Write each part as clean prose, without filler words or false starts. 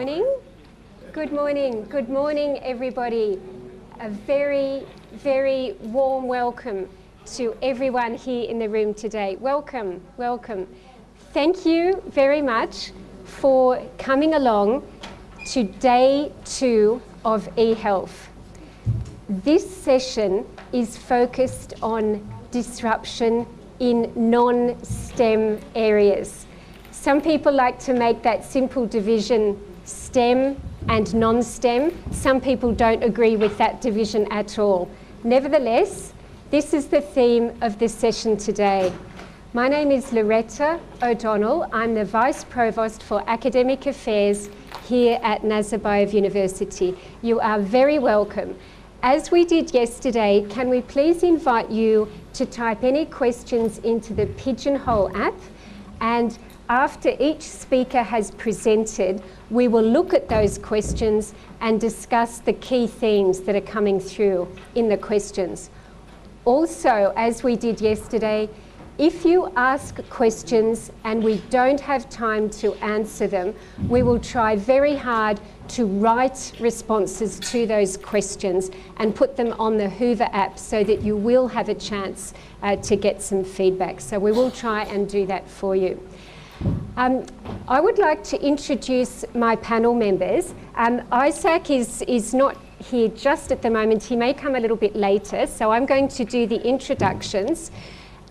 Morning. Good morning. Good morning, everybody. A very, very warm welcome to everyone here in the room today. Welcome, welcome. Thank you very much for coming along to day 2 of eHealth. This session is focused on disruption in non-STEM areas. Some people like to make that simple division STEM and non-STEM. Some people don't agree with that division at all. Nevertheless, this is the theme of this session today. My name is Loretta O'Donnell. I'm the Vice Provost for Academic Affairs here at Nazarbayev University. You are very welcome. As we did yesterday, can we please invite you to type any questions into the Pigeonhole app, and after each speaker has presented, we will look at those questions and discuss the key themes that are coming through in the questions. Also, as we did yesterday, if you ask questions and we don't have time to answer them, we will try very hard to write responses to those questions and put them on the Hoover app so that you will have a chance to get some feedback. So we will try and do that for you. I would like to introduce my panel members. Isaac is not here just at the moment. He may come a little bit later, so I'm going to do the introductions.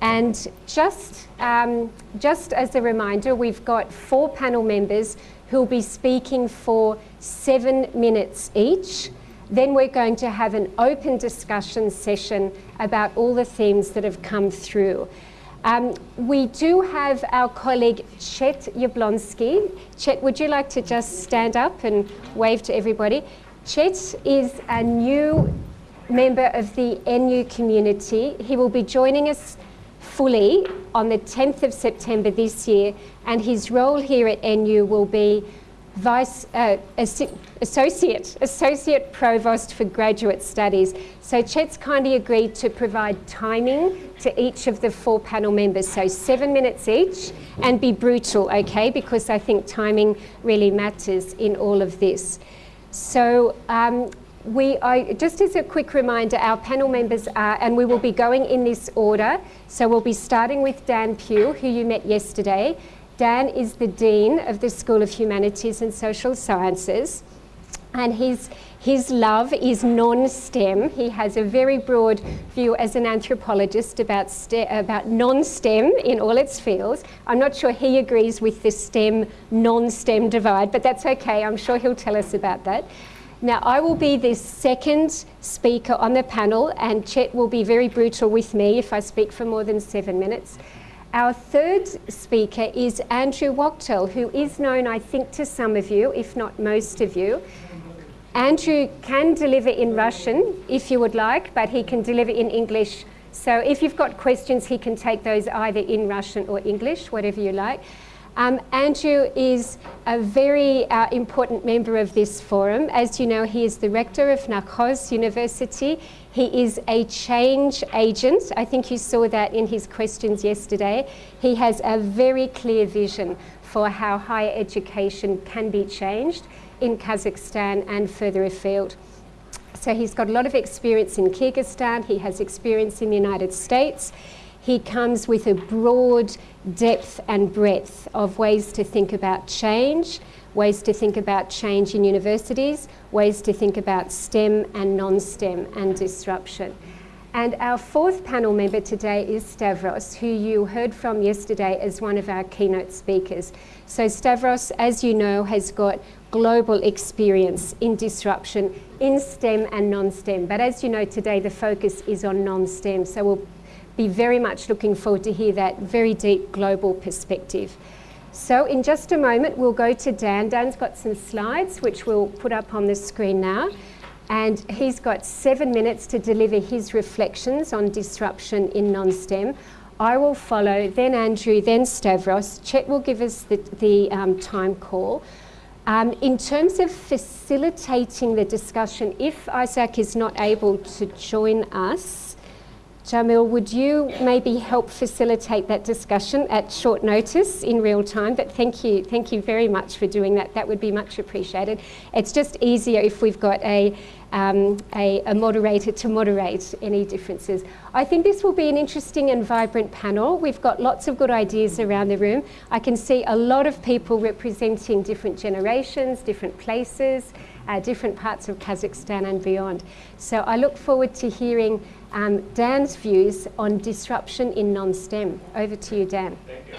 And just as a reminder, we've got 4 panel members who'll be speaking for 7 minutes each. Then we're going to have an open discussion session about all the themes that have come through. We do have our colleague Chet Yablonsky. Chet, would you like to just stand up and wave to everybody? Chet is a new member of the NU community. He will be joining us fully on the 10th of September this year, and his role here at NU will be Associate Provost for Graduate Studies. So Chet's kindly agreed to provide timing to each of the 4 panel members, so 7 minutes each, and be brutal, okay, because I think timing really matters in all of this. So we are, just as a quick reminder, our panel members are, and we will be going in this order, so we'll be starting with Dan Pugh, who you met yesterday. Dan is the Dean of the School of Humanities and Social Sciences, and his love is non-STEM. He has a very broad view as an anthropologist about non-STEM in all its fields. I'm not sure he agrees with the STEM, non-STEM divide, but that's okay. I'm sure he'll tell us about that. Now, I will be the second speaker on the panel, and Chet will be very brutal with me if I speak for more than 7 minutes. Our third speaker is Andrew Wachtel, who is known, I think, to some of you, if not most of you. Andrew can deliver in Russian, if you would like, but he can deliver in English. So if you've got questions, he can take those either in Russian or English, whatever you like. Andrew is a very important member of this forum. As you know, he is the rector of Narcos University. He is a change agent. I think you saw that in his questions yesterday. He has a very clear vision for how higher education can be changed in Kazakhstan and further afield. So he's got a lot of experience in Kyrgyzstan. He has experience in the United States. He comes with a broad depth and breadth of ways to think about change, ways to think about change in universities, ways to think about STEM and non-STEM and disruption. And our 4th panel member today is Stavros, who you heard from yesterday as one of our keynote speakers. So Stavros, as you know, has got global experience in disruption in STEM and non-STEM. But as you know, today the focus is on non-STEM. So we'll be very much looking forward to hear that very deep global perspective. So in just a moment, we'll go to Dan. Dan's got some slides, which we'll put up on the screen now. And he's got 7 minutes to deliver his reflections on disruption in non-STEM. I will follow, then Andrew, then Stavros. Chet will give us the time call. In terms of facilitating the discussion, if Isaac is not able to join us, Jamil, would you maybe help facilitate that discussion at short notice in real time? But thank you very much for doing that. That would be much appreciated. It's just easier if we've got a moderator to moderate any differences. I think this will be an interesting and vibrant panel. We've got lots of good ideas around the room. I can see a lot of people representing different generations, different places, different parts of Kazakhstan and beyond. So I look forward to hearing Dan's views on disruption in non-STEM. Over to you, Dan. Thank you.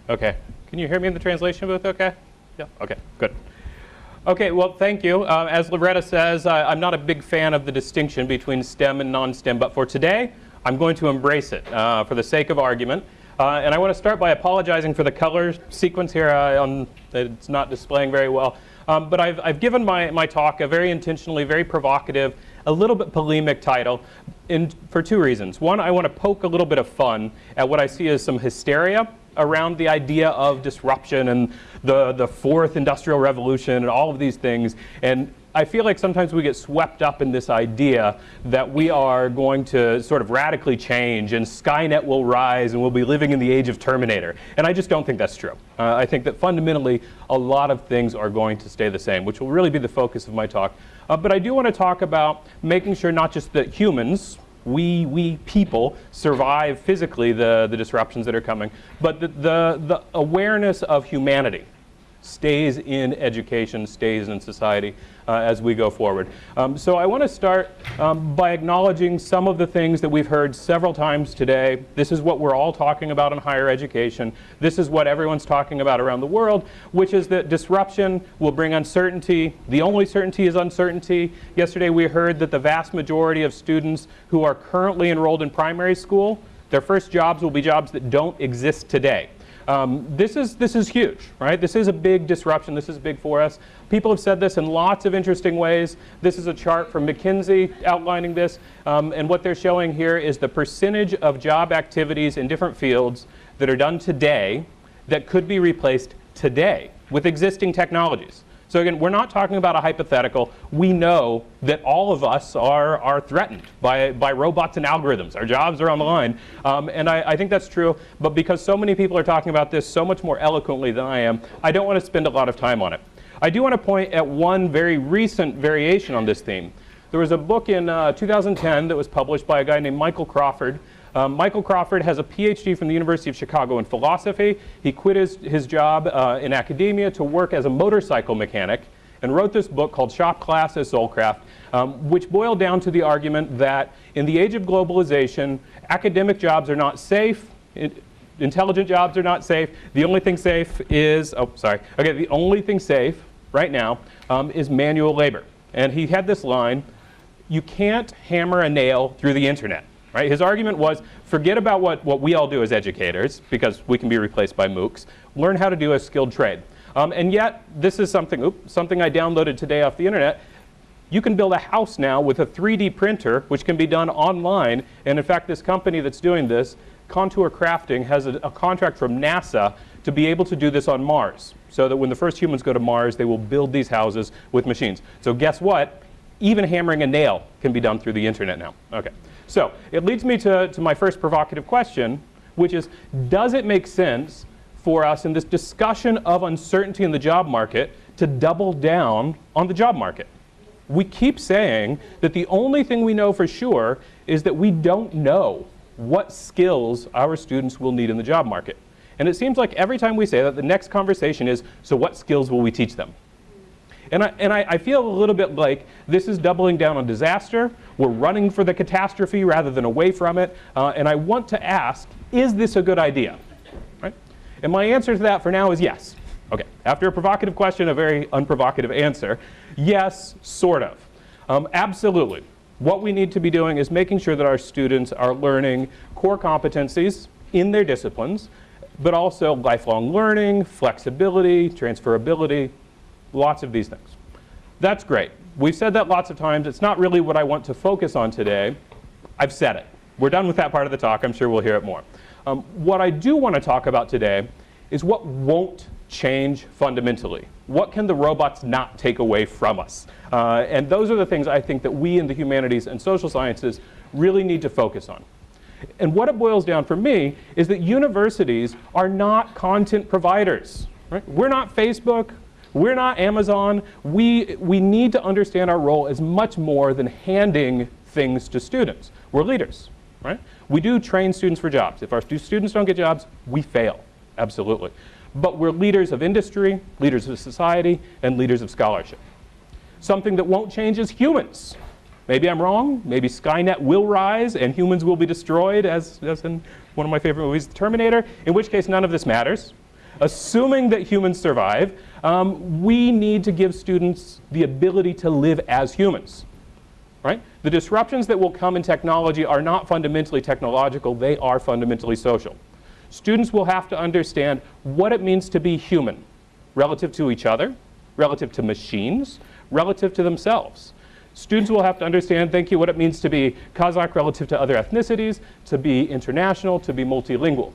Okay, can you hear me in the translation booth okay? Yeah, okay, good. Okay, well, thank you. As Loretta says, I'm not a big fan of the distinction between STEM and non-STEM, but for today, I'm going to embrace it for the sake of argument. And I want to start by apologizing for the color sequence here. It's not displaying very well. But I've given my talk a very intentionally, very provocative, a little bit polemic title for two reasons. One, I want to poke a little bit of fun at what I see as some hysteria around the idea of disruption and the fourth industrial revolution and all of these things. And I feel like sometimes we get swept up in this idea that we are going to sort of radically change and Skynet will rise and we'll be living in the age of Terminator. And I just don't think that's true. I think that fundamentally a lot of things are going to stay the same, which will really be the focus of my talk. But I do want to talk about making sure not just that humans, we people, survive physically the disruptions that are coming, but the awareness of humanity stays in education, stays in society as we go forward. So I want to start by acknowledging some of the things that we've heard several times today. This is what we're all talking about in higher education. This is what everyone's talking about around the world, which is that disruption will bring uncertainty. The only certainty is uncertainty. Yesterday we heard that the vast majority of students who are currently enrolled in primary school, their first jobs will be jobs that don't exist today. This is huge, right? This is a big disruption. This is big for us. People have said this in lots of interesting ways. This is a chart from McKinsey outlining this. And what they're showing here is the percentage of job activities in different fields that are done today that could be replaced today with existing technologies. So again, we're not talking about a hypothetical. We know that all of us are threatened by robots and algorithms. Our jobs are on the line. And I think that's true. But because so many people are talking about this so much more eloquently than I am, I don't want to spend a lot of time on it. I do want to point at one very recent variation on this theme. There was a book in 2010 that was published by a guy named Michael Crawford. Michael Crawford has a PhD from the University of Chicago in philosophy. He quit his job in academia to work as a motorcycle mechanic and wrote this book called Shop Class as Soulcraft, which boiled down to the argument that in the age of globalization, academic jobs are not safe, intelligent jobs are not safe. The only thing safe is, the only thing safe right now is manual labor. And he had this line, you can't hammer a nail through the internet. Right? His argument was, forget about what we all do as educators, because we can be replaced by MOOCs. Learn how to do a skilled trade. And yet, this is something I downloaded today off the internet. You can build a house now with a 3D printer, which can be done online. And in fact, this company that's doing this, Contour Crafting, has a contract from NASA to be able to do this on Mars. So that when the first humans go to Mars, they will build these houses with machines. So guess what? Even hammering a nail can be done through the internet now. Okay. So it leads me to my first provocative question, which is, does it make sense for us in this discussion of uncertainty in the job market to double down on the job market? We keep saying that the only thing we know for sure is that we don't know what skills our students will need in the job market. And it seems like every time we say that, the next conversation is, so what skills will we teach them? And I feel a little bit like this is doubling down on disaster. We're running for the catastrophe rather than away from it. And I want to ask, is this a good idea? Right? And my answer to that for now is yes. Okay, after a provocative question, a very unprovocative answer. Yes, sort of. Absolutely. What we need to be doing is making sure that our students are learning core competencies in their disciplines, but also lifelong learning, flexibility, transferability, lots of these things. That's great. We've said that lots of times. It's not really what I want to focus on today. I've said it. We're done with that part of the talk. I'm sure we'll hear it more. What I do want to talk about today is what won't change fundamentally. What can the robots not take away from us? And those are the things I think that we in the humanities and social sciences really need to focus on. And what it boils down for me is that universities are not content providers. Right? We're not Facebook. We're not Amazon. We need to understand our role as much more than handing things to students. We're leaders. Right? We do train students for jobs. If our students don't get jobs, we fail. Absolutely. But we're leaders of industry, leaders of society, and leaders of scholarship. Something that won't change is humans. Maybe I'm wrong. Maybe Skynet will rise and humans will be destroyed, as in one of my favorite movies, The Terminator, in which case none of this matters. Assuming that humans survive, we need to give students the ability to live as humans. Right? The disruptions that will come in technology are not fundamentally technological, they are fundamentally social. Students will have to understand what it means to be human relative to each other, relative to machines, relative to themselves. Students will have to understand, thank you, what it means to be Kazakh relative to other ethnicities, to be international, to be multilingual.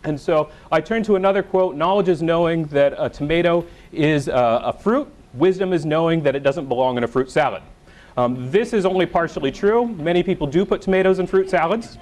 And so I turn to another quote, knowledge is knowing that a tomato is a fruit, wisdom is knowing that it doesn't belong in a fruit salad. This is only partially true. Many people do put tomatoes in fruit salads.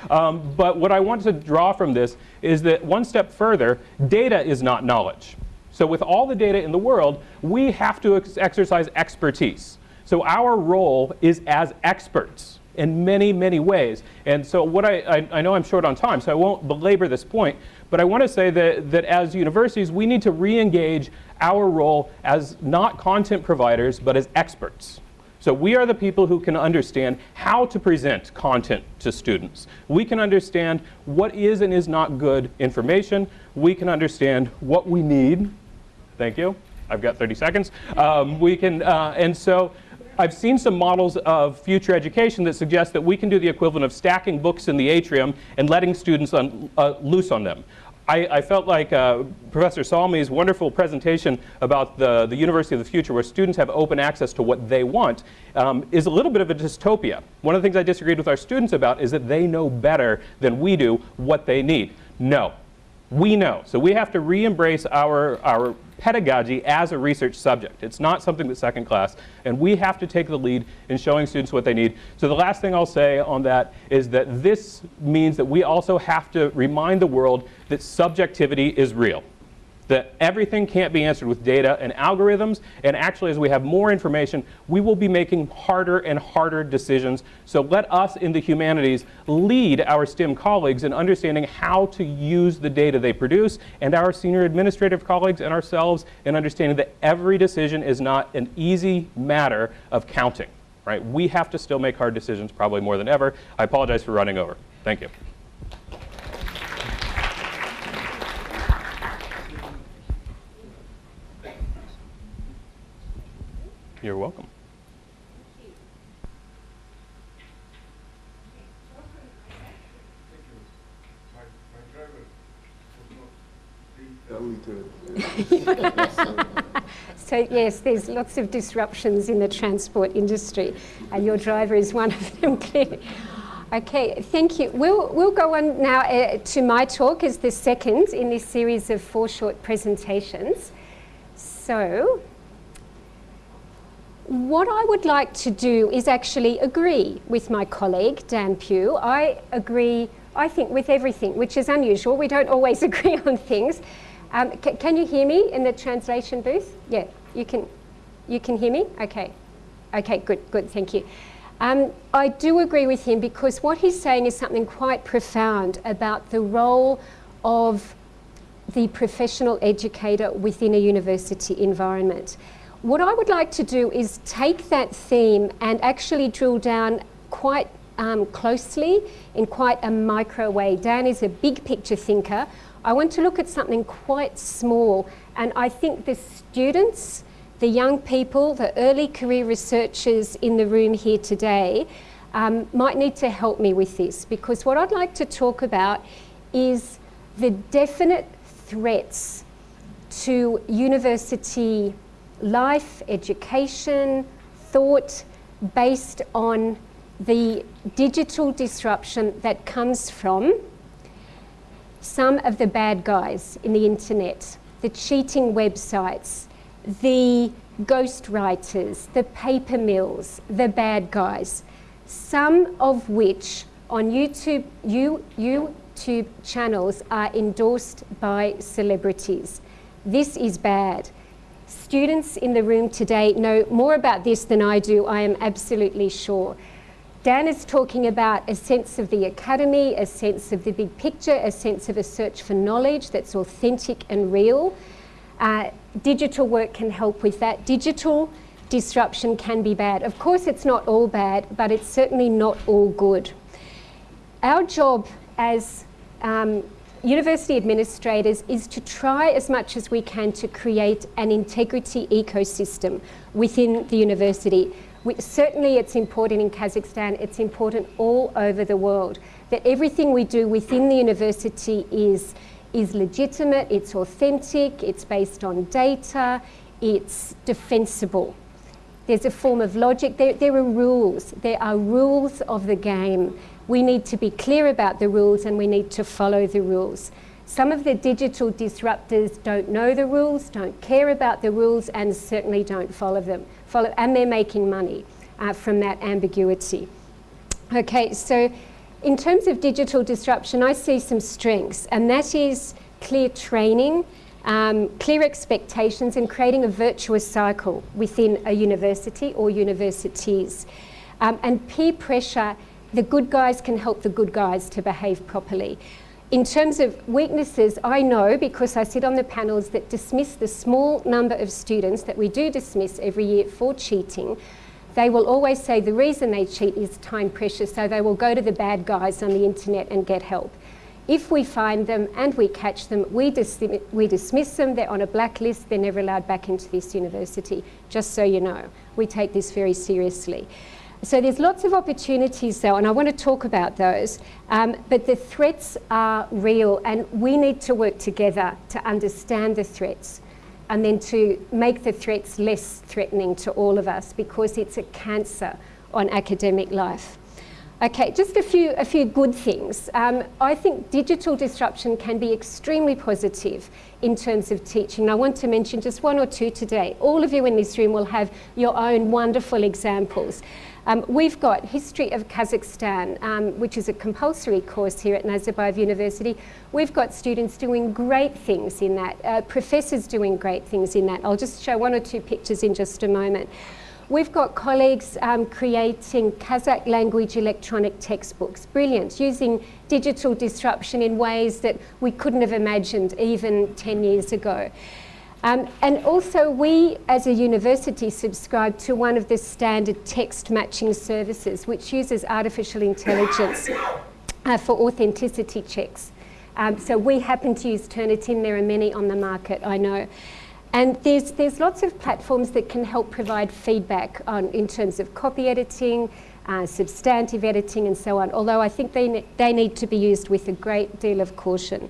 But what I want to draw from this is that one step further, data is not knowledge. So with all the data in the world, we have to exercise expertise. So our role is as experts in many, many ways. And so what I know I'm short on time, so I won't belabor this point, but I want to say that as universities, we need to re-engage our role as not content providers, but as experts. So we are the people who can understand how to present content to students. We can understand what is and is not good information. We can understand what we need. Thank you. I've got 30 seconds. And so I've seen some models of future education that suggest that we can do the equivalent of stacking books in the atrium and letting students loose on them. I felt like Professor Salmi's wonderful presentation about the University of the Future, where students have open access to what they want, is a little bit of a dystopia. One of the things I disagreed with our students about is that they know better than we do what they need. No, we know. So we have to re-embrace our pedagogy as a research subject. It's not something that's second class, and we have to take the lead in showing students what they need. So the last thing I'll say on that is that this means that we also have to remind the world that subjectivity is real, that everything can't be answered with data and algorithms, and actually as we have more information, we will be making harder and harder decisions. So let us in the humanities lead our STEM colleagues in understanding how to use the data they produce, and our senior administrative colleagues and ourselves in understanding that every decision is not an easy matter of counting. Right? We have to still make hard decisions, probably more than ever. I apologize for running over. Thank you. You're welcome. So yes, there's lots of disruptions in the transport industry, and your driver is one of them, clearly. Okay, thank you. We'll go on now to my talk as the second in this series of 4 short presentations. So what I would like to do is actually agree with my colleague, Dan Pugh. I agree, I think, with everything, which is unusual. We don't always agree on things. Can you hear me in the translation booth? Yeah, you can hear me? Okay. Okay, good, thank you. I do agree with him because what he's saying is something quite profound about the role of the professional educator within a university environment. What I would like to do is take that theme and actually drill down quite closely in quite a micro way. Dan is a big picture thinker. I want to look at something quite small, and I think the students, the young people, the early career researchers in the room here today might need to help me with this, because what I'd like to talk about is the definite threats to university life, education, thought based on the digital disruption that comes from some of the bad guys in the internet, the cheating websites, the ghostwriters, the paper mills, the bad guys, some of which on YouTube channels are endorsed by celebrities. This is bad. Students in the room today know more about this than I do, I am absolutely sure. Dan is talking about a sense of the academy, a sense of the big picture, a sense of a search for knowledge that's authentic and real. Digital work can help with that. Digital disruption can be bad. Of course, it's not all bad, but it's certainly not all good. Our job as university administrators is to try as much as we can to create an integrity ecosystem within the university. Certainly it's important in Kazakhstan, it's important all over the world, that everything we do within the university is legitimate, it's authentic, it's based on data, it's defensible. There's a form of logic, there are rules of the game. We need to be clear about the rules and we need to follow the rules. Some of the digital disruptors don't know the rules, don't care about the rules, and certainly don't follow them. And they're making money from that ambiguity. Okay, so in terms of digital disruption, I see some strengths, and that is clear training, clear expectations, and creating a virtuous cycle within a university or universities. And peer pressure, the good guys can help the good guys to behave properly. In terms of weaknesses, I know, because I sit on the panels that dismiss the small number of students that we do dismiss every year for cheating, they will always say the reason they cheat is time pressure, so they will go to the bad guys on the internet and get help. If we find them and we catch them, we dismiss them, they're on a blacklist, they're never allowed back into this university, just so you know. We take this very seriously. So there's lots of opportunities though, and I want to talk about those, but the threats are real and we need to work together to understand the threats and then to make the threats less threatening to all of us, because it's a cancer on academic life. Okay, just a few good things. I think digital disruption can be extremely positive in terms of teaching. I want to mention just one or two today. All of you in this room will have your own wonderful examples. We've got History of Kazakhstan, which is a compulsory course here at Nazarbayev University. We've got students doing great things in that, professors doing great things in that. I'll just show one or two pictures in just a moment. We've got colleagues creating Kazakh language electronic textbooks. Brilliant, using digital disruption in ways that we couldn't have imagined even 10 years ago. And also we as a university subscribe to one of the standard text matching services, which uses artificial intelligence for authenticity checks. So we happen to use Turnitin. There are many on the market, I know. And there's lots of platforms that can help provide feedback in terms of copy editing, substantive editing and so on, although I think they need to be used with a great deal of caution.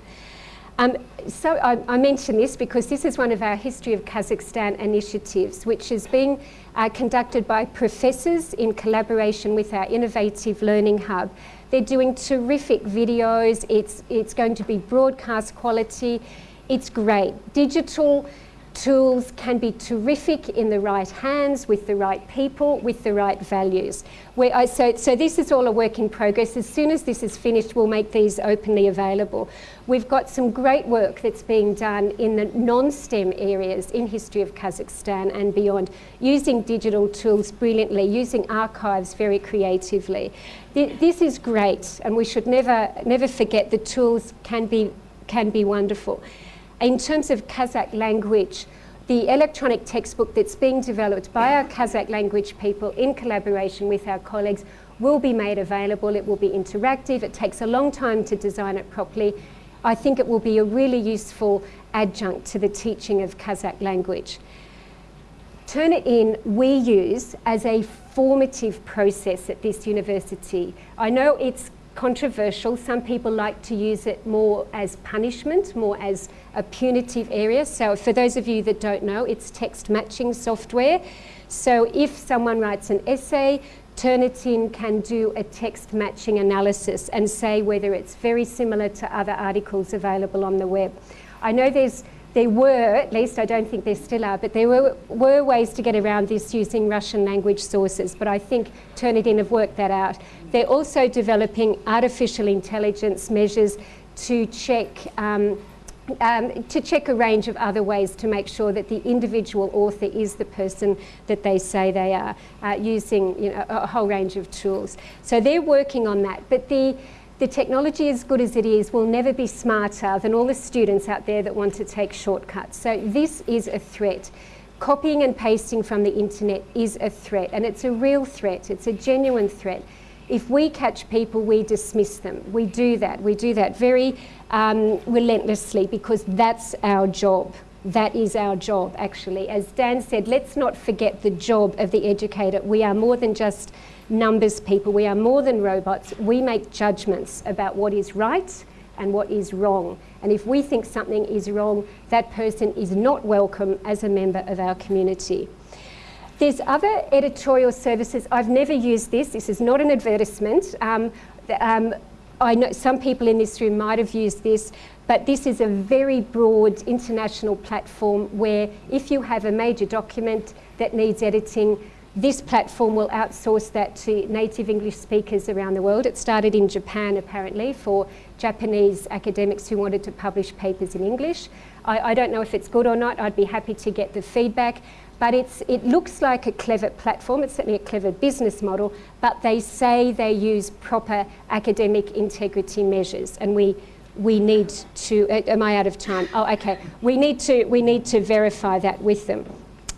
So I mention this because this is one of our History of Kazakhstan initiatives, which is being conducted by professors in collaboration with our Innovative Learning Hub. They're doing terrific videos. It's going to be broadcast quality. It's great. Digital tools can be terrific in the right hands, with the right people, with the right values. So this is all a work in progress. As soon as this is finished, we'll make these openly available. We've got some great work that's being done in the non-STEM areas in History of Kazakhstan and beyond, using digital tools brilliantly, using archives very creatively. This is great, and we should never forget the tools can be wonderful. In terms of Kazakh language, the electronic textbook that's being developed by our Kazakh language people in collaboration with our colleagues will be made available. It will be interactive. It takes a long time to design it properly. I think it will be a really useful adjunct to the teaching of Kazakh language. Turnitin we use as a formative process at this university. I know it's controversial. Some people like to use it more as punishment, more as a punitive area. So for those of you that don't know, it's text matching software. So if someone writes an essay, Turnitin can do a text matching analysis and say whether it's very similar to other articles available on the web. I know there were, at least I don't think there still are, but there were ways to get around this using Russian language sources, but I think Turnitin have worked that out. They're also developing artificial intelligence measures to check a range of other ways to make sure that the individual author is the person that they say they are, using a whole range of tools. So they're working on that. But the technology, as good as it is, will never be smarter than all the students out there that want to take shortcuts. So this is a threat. Copying and pasting from the internet is a threat, and it's a real threat. It's a genuine threat. If we catch people, we dismiss them. We do that. We do that very relentlessly, because that's our job. That is our job, actually. As Dan said, let's not forget the job of the educator. We are more than just numbers people. We are more than robots. We make judgments about what is right and what is wrong. And if we think something is wrong, that person is not welcome as a member of our community. There's other editorial services. I've never used this. This is not an advertisement. I know some people in this room might have used this, but this is a very broad international platform where if you have a major document that needs editing, this platform will outsource that to native English speakers around the world. It started in Japan, apparently, for Japanese academics who wanted to publish papers in English. I don't know if it's good or not. I'd be happy to get the feedback. But it looks like a clever platform. It's certainly a clever business model, but they say they use proper academic integrity measures, and we need to, am I out of time? Oh, okay. We need to verify that with them.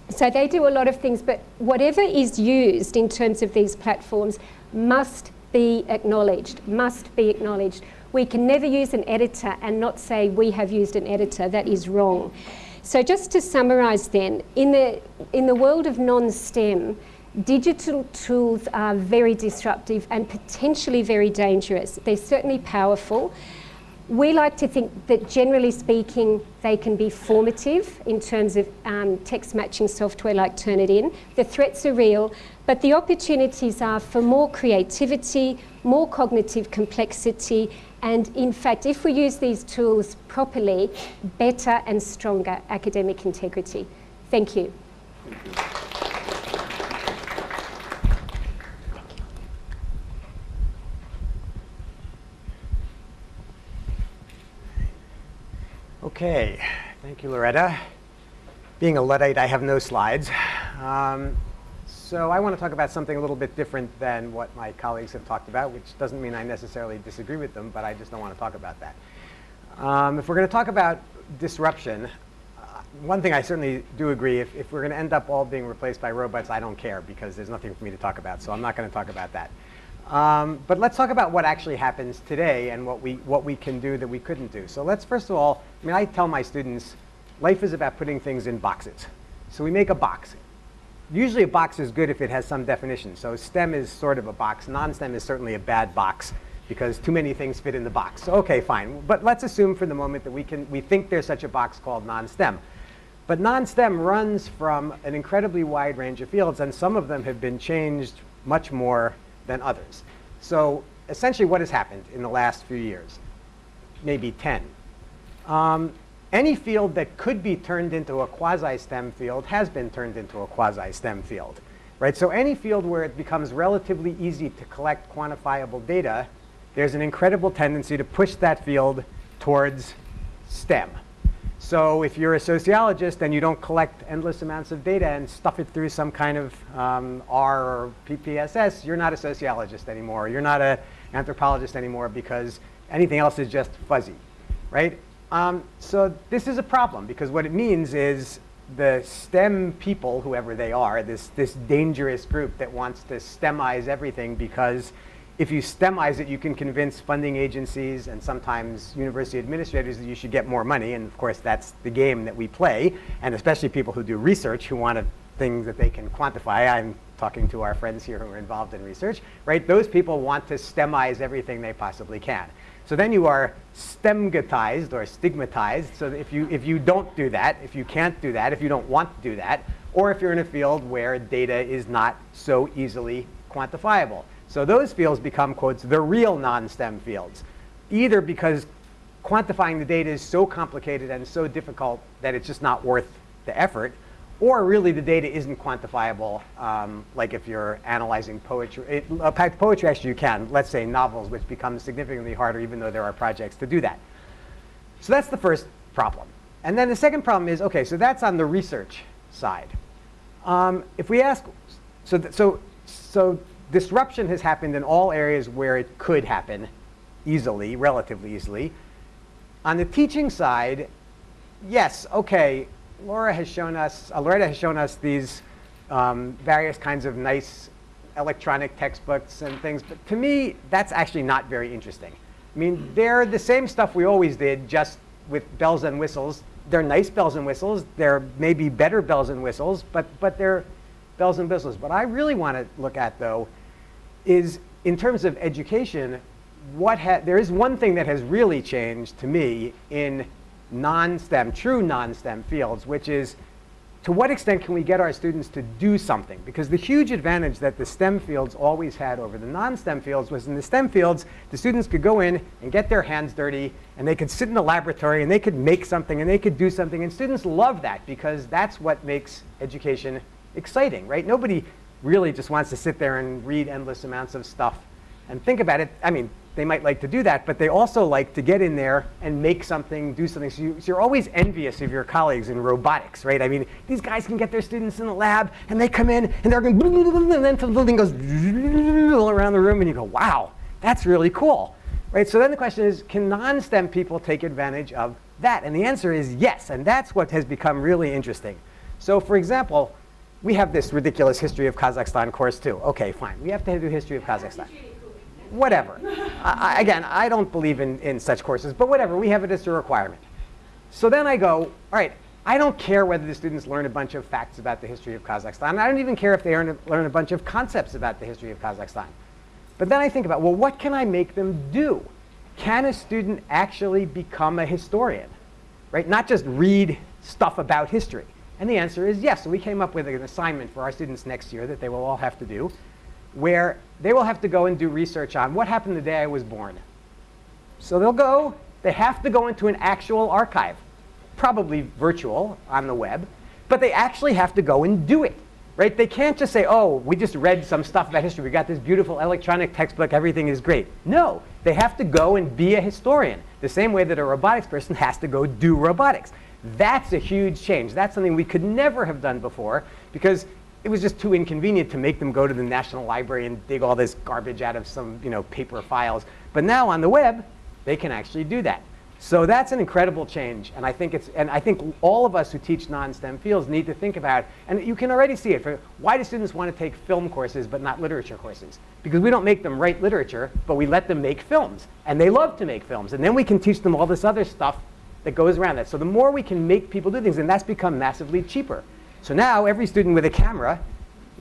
So they do a lot of things, but whatever is used in terms of these platforms must be acknowledged, must be acknowledged. We can never use an editor and not say we have used an editor. That is wrong. So just to summarise then, in the world of non-STEM, digital tools are very disruptive and potentially very dangerous. They're certainly powerful. We like to think that, generally speaking, they can be formative in terms of text matching software like Turnitin. The threats are real, but the opportunities are for more creativity, more cognitive complexity, and in fact, if we use these tools properly, better and stronger academic integrity. Thank you. Okay, thank you, Loretta. Being a Luddite, I have no slides. So I want to talk about something a little bit different than what my colleagues have talked about, which doesn't mean I necessarily disagree with them, but I just don't want to talk about that. If we're going to talk about disruption, one thing I certainly do agree, if we're going to end up all being replaced by robots, I don't care, because there's nothing for me to talk about, so I'm not going to talk about that. But let's talk about what actually happens today and what we can do that we couldn't do. So let's first of all, I tell my students, life is about putting things in boxes. So we make a box. Usually a box is good if it has some definition. So STEM is sort of a box. Non-STEM is certainly a bad box because too many things fit in the box. So okay, fine. But let's assume for the moment that we think there's such a box called non-STEM. But non-STEM runs from an incredibly wide range of fields, and some of them have been changed much more than others. So essentially what has happened in the last few years, maybe 10, any field that could be turned into a quasi-STEM field has been turned into a quasi-STEM field, right? So any field where it becomes relatively easy to collect quantifiable data, there's an incredible tendency to push that field towards STEM. So if you're a sociologist and you don't collect endless amounts of data and stuff it through some kind of R or PPSS, you're not a sociologist anymore. You're not an anthropologist anymore, because anything else is just fuzzy, right? So this is a problem, because what it means is the STEM people, whoever they are, this dangerous group that wants to STEMize everything, because if you STEMize it, you can convince funding agencies and sometimes university administrators that you should get more money. And of course, that's the game that we play. And especially people who do research, who want things that they can quantify. I'm talking to our friends here who are involved in research, right? Those people want to STEMize everything they possibly can. So then you are stemgatized or stigmatized. So if you don't do that, if you can't do that, if you don't want to do that, or if you're in a field where data is not so easily quantifiable. So those fields become, quotes, the real non-STEM fields, either because quantifying the data is so complicated and so difficult that it's just not worth the effort, or really the data isn't quantifiable, like if you're analyzing poetry. Poetry, actually, you can. Let's say novels, which becomes significantly harder, even though there are projects to do that. So that's the first problem. And then the second problem is, OK, so that's on the research side. If we ask, so disruption has happened in all areas where it could happen easily, relatively easily. On the teaching side, yes, OK, Loretta has shown us these various kinds of nice electronic textbooks and things. But to me, that's actually not very interesting. I mean, they're the same stuff we always did, just with bells and whistles. They're nice bells and whistles. They're maybe better bells and whistles, but they're bells and whistles. What I really want to look at, though, is in terms of education, there is one thing that has really changed to me in non-STEM, true non-STEM fields, which is to what extent can we get our students to do something? Because the huge advantage that the STEM fields always had over the non-STEM fields was in the STEM fields, the students could go in and get their hands dirty, and they could sit in the laboratory, and they could make something, and they could do something. And students love that, because that's what makes education exciting, right? Nobody really just wants to sit there and read endless amounts of stuff and think about it. I mean, they might like to do that, but they also like to get in there and make something, do something. So you're always envious of your colleagues in robotics, right? I mean, these guys can get their students in the lab, and they come in, and they're going, and then the building goes all around the room, and you go, wow, that's really cool, right? So then the question is, can non-STEM people take advantage of that? And the answer is yes, and that's what has become really interesting. So for example, we have this ridiculous history of Kazakhstan course too. OK, fine. We have to do history of Kazakhstan. Whatever. Again, I don't believe in such courses, but whatever. We have it as a requirement. So then I go, all right, I don't care whether the students learn a bunch of facts about the history of Kazakhstan. I don't even care if they learn a bunch of concepts about the history of Kazakhstan. But then I think about, well, what can I make them do? Can a student actually become a historian, right? Not just read stuff about history. And the answer is yes. So we came up with an assignment for our students next year that they will all have to do, where they will have to go and do research on what happened the day I was born. So they have to go into an actual archive, probably virtual on the web, but they actually have to go and do it, right? They can't just say, oh, we just read some stuff about history. We got this beautiful electronic textbook. Everything is great. No, they have to go and be a historian, the same way that a robotics person has to go do robotics. That's a huge change. That's something we could never have done before, because it was just too inconvenient to make them go to the National Library and dig all this garbage out of some paper files. But now on the web, they can actually do that. So that's an incredible change. And I think all of us who teach non-STEM fields need to think about, and you can already see it, why do students want to take film courses but not literature courses? Because we don't make them write literature, but we let them make films. And they love to make films. And then we can teach them all this other stuff that goes around that. So the more we can make people do things, and that's become massively cheaper. So now every student with a camera,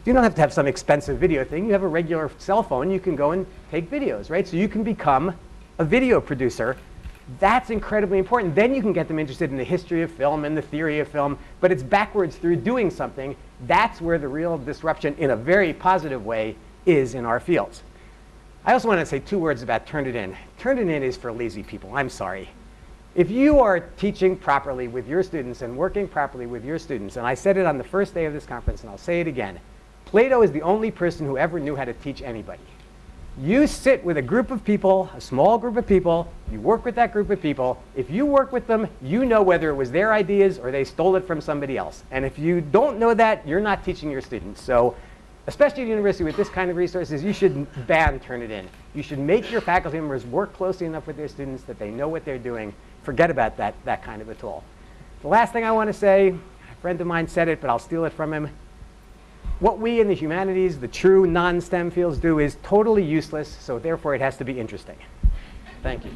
you don't have to have some expensive video thing. You have a regular cell phone. You can go and take videos, right? So you can become a video producer. That's incredibly important. Then you can get them interested in the history of film and the theory of film. But it's backwards through doing something. That's where the real disruption, in a very positive way, is in our fields. I also want to say 2 words about Turnitin. Turnitin is for lazy people. I'm sorry. If you are teaching properly with your students and working properly with your students, and I said it on the first day of this conference, and I'll say it again, Plato is the only person who ever knew how to teach anybody. You sit with a group of people, a small group of people, you work with that group of people. If you work with them, you know whether it was their ideas or they stole it from somebody else. And if you don't know that, you're not teaching your students. So especially at a university with this kind of resources, you should ban Turnitin. You should make your faculty members work closely enough with their students that they know what they're doing. Forget about that kind of a tool. The last thing I want to say, a friend of mine said it, but I'll steal it from him. What we in the humanities, the true non-STEM fields, do is totally useless, so therefore it has to be interesting. Thank you.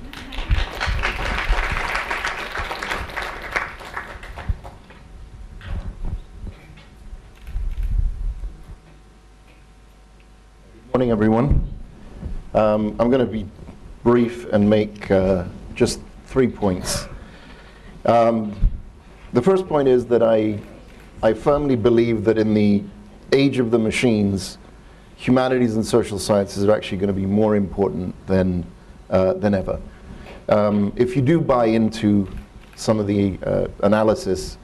Good morning, everyone. I'm going to be brief and make just 3 points. The first point is that I firmly believe that in the age of the machines, humanities and social sciences are actually going to be more important than ever. If you do buy into some of the analysis,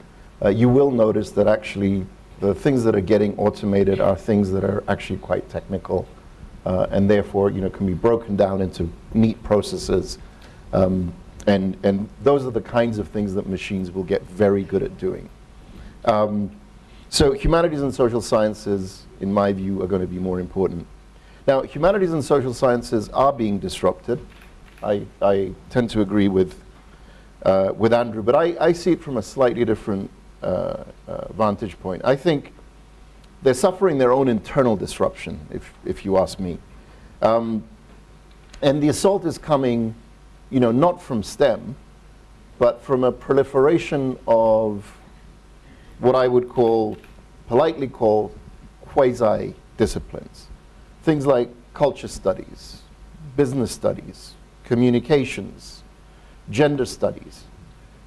you will notice that actually the things that are getting automated are things that are actually quite technical, and therefore, can be broken down into neat processes. And those are the kinds of things that machines will get very good at doing. So humanities and social sciences, in my view, are going to be more important. Now, humanities and social sciences are being disrupted. I tend to agree with Andrew, but I see it from a slightly different vantage point. I think they're suffering their own internal disruption, if you ask me. And the assault is coming, not from STEM, but from a proliferation of what I would politely call quasi-disciplines. Things like culture studies, business studies, communications, gender studies.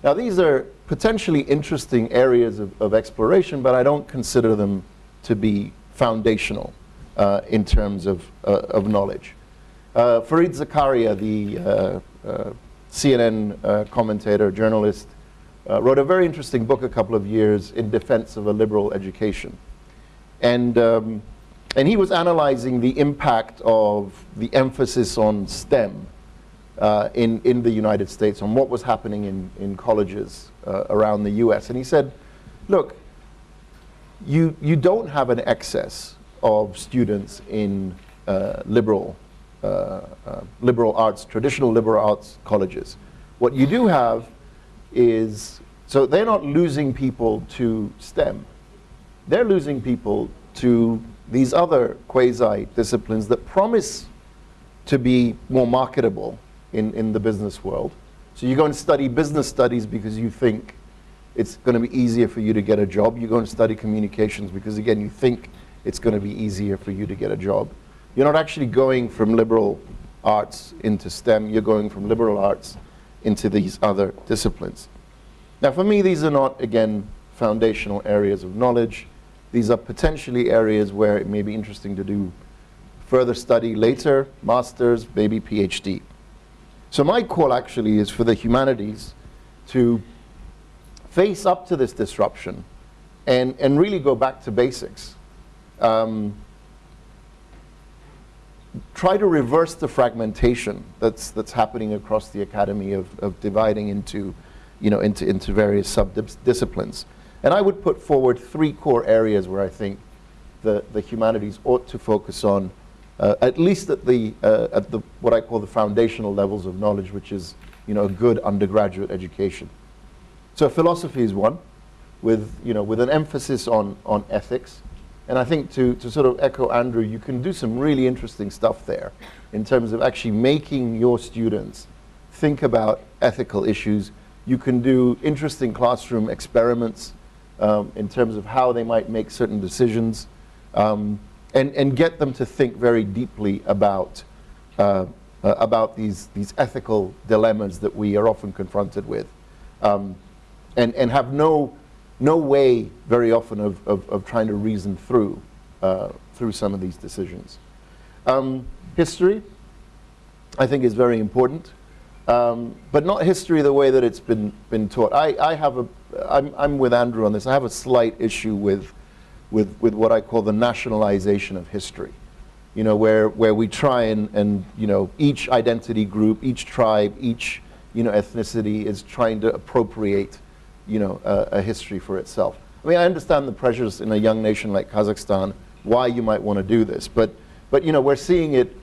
Now, these are potentially interesting areas of exploration, but I don't consider them to be foundational in terms of knowledge. Fareed Zakaria, the CNN commentator, journalist, wrote a very interesting book a couple of years in defense of a liberal education. And he was analyzing the impact of the emphasis on STEM in the United States, on what was happening in colleges around the US. And he said, look, you don't have an excess of students in liberal arts, traditional liberal arts colleges. What you do have is, so they're not losing people to STEM. They're losing people to these other quasi-disciplines that promise to be more marketable in the business world. So you go and study business studies because you think it's going to be easier for you to get a job. You go and study communications because, again, you think it's going to be easier for you to get a job. You're not actually going from liberal arts into STEM. You're going from liberal arts into these other disciplines. Now, for me, these are not, again, foundational areas of knowledge. These are potentially areas where it may be interesting to do further study later, master's, maybe PhD. So my call actually is for the humanities to face up to this disruption and really go back to basics. Try to reverse the fragmentation that's happening across the academy of dividing into various sub-disciplines. And I would put forward 3 core areas where I think the humanities ought to focus on, at least at the what I call the foundational levels of knowledge, which is a good undergraduate education. So philosophy is one, with an emphasis on ethics. And I think to sort of echo Andrew, you can do some really interesting stuff there in terms of actually making your students think about ethical issues. You can do interesting classroom experiments in terms of how they might make certain decisions, and get them to think very deeply about these ethical dilemmas that we are often confronted with, and have no way very often of trying to reason through some of these decisions. History, I think, is very important, but not history the way that it's been taught. I'm with Andrew on this. I have a slight issue with what I call the nationalization of history. Where we try and each identity group, each tribe, each ethnicity is trying to appropriate a history for itself. I mean, I understand the pressures in a young nation like Kazakhstan, why you might want to do this, but we're seeing it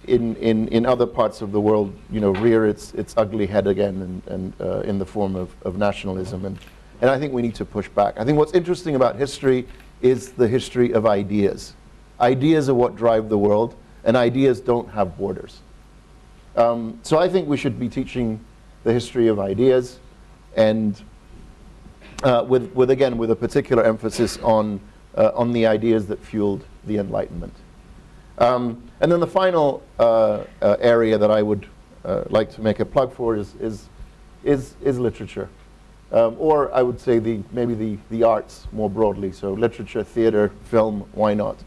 in other parts of the world, rear its ugly head again, and in the form of nationalism, and I think we need to push back. I think what's interesting about history is the history of ideas. Ideas are what drive the world, and ideas don't have borders. So I think we should be teaching the history of ideas, and with a particular emphasis on the ideas that fueled the Enlightenment. And then the final area that I would like to make a plug for is literature, or I would say maybe the arts more broadly. So literature, theater, film, why not?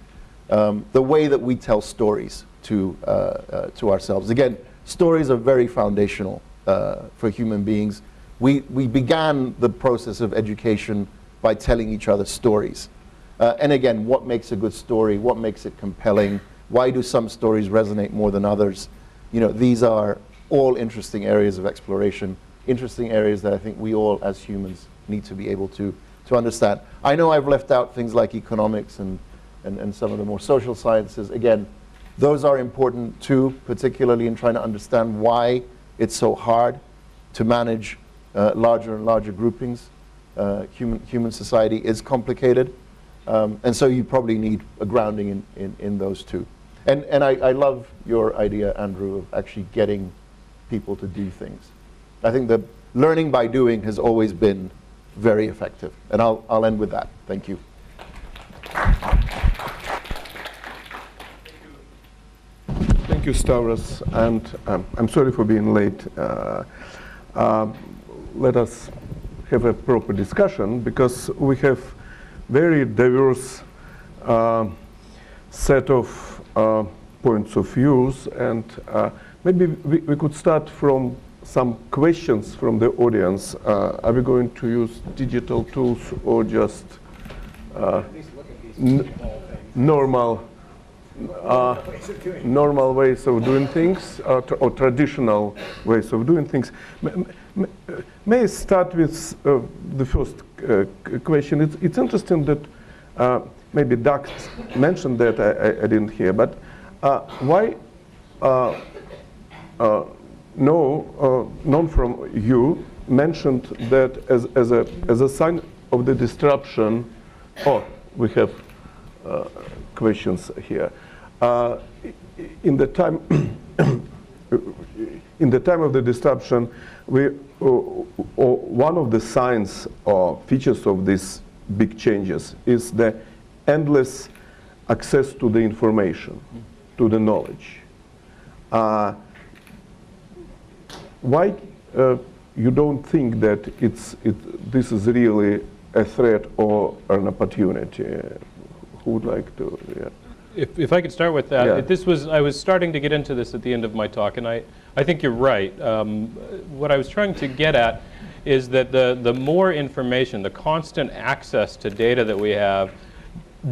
the way that we tell stories to ourselves. Again, stories are very foundational for human beings. We began the process of education by telling each other stories. And again, what makes a good story? What makes it compelling? Why do some stories resonate more than others? You know, these are all interesting areas of exploration, interesting areas that I think we all as humans need to be able to understand. I know I've left out things like economics and some of the more social sciences. Again, those are important too, particularly in trying to understand why it's so hard to manage larger and larger groupings. Human society is complicated. And so you probably need a grounding in those two. And I love your idea, Andrew, of actually getting people to do things. I think that learning by doing has always been very effective. And I'll end with that. Thank you. Thank you, Stavros. And I'm sorry for being late. Let us have a proper discussion, because we have very diverse set of points of views, and maybe we could start from some questions from the audience. Are we going to use digital tools or just normal ways of doing things, or traditional ways of doing things? May I start with the first question? It's interesting that maybe Doug mentioned that, I didn't hear, but why none from you mentioned that as a sign of the disruption? Oh, we have questions here. In the time of the disruption, one of the signs or features of these big changes is the endless access to the information, to the knowledge. Why you don't think that this is really a threat or an opportunity? Who would like to? Yeah. If I could start with that, Yeah. I was starting to get into this at the end of my talk, and I think you're right. What I was trying to get at is that the more information, the constant access to data that we have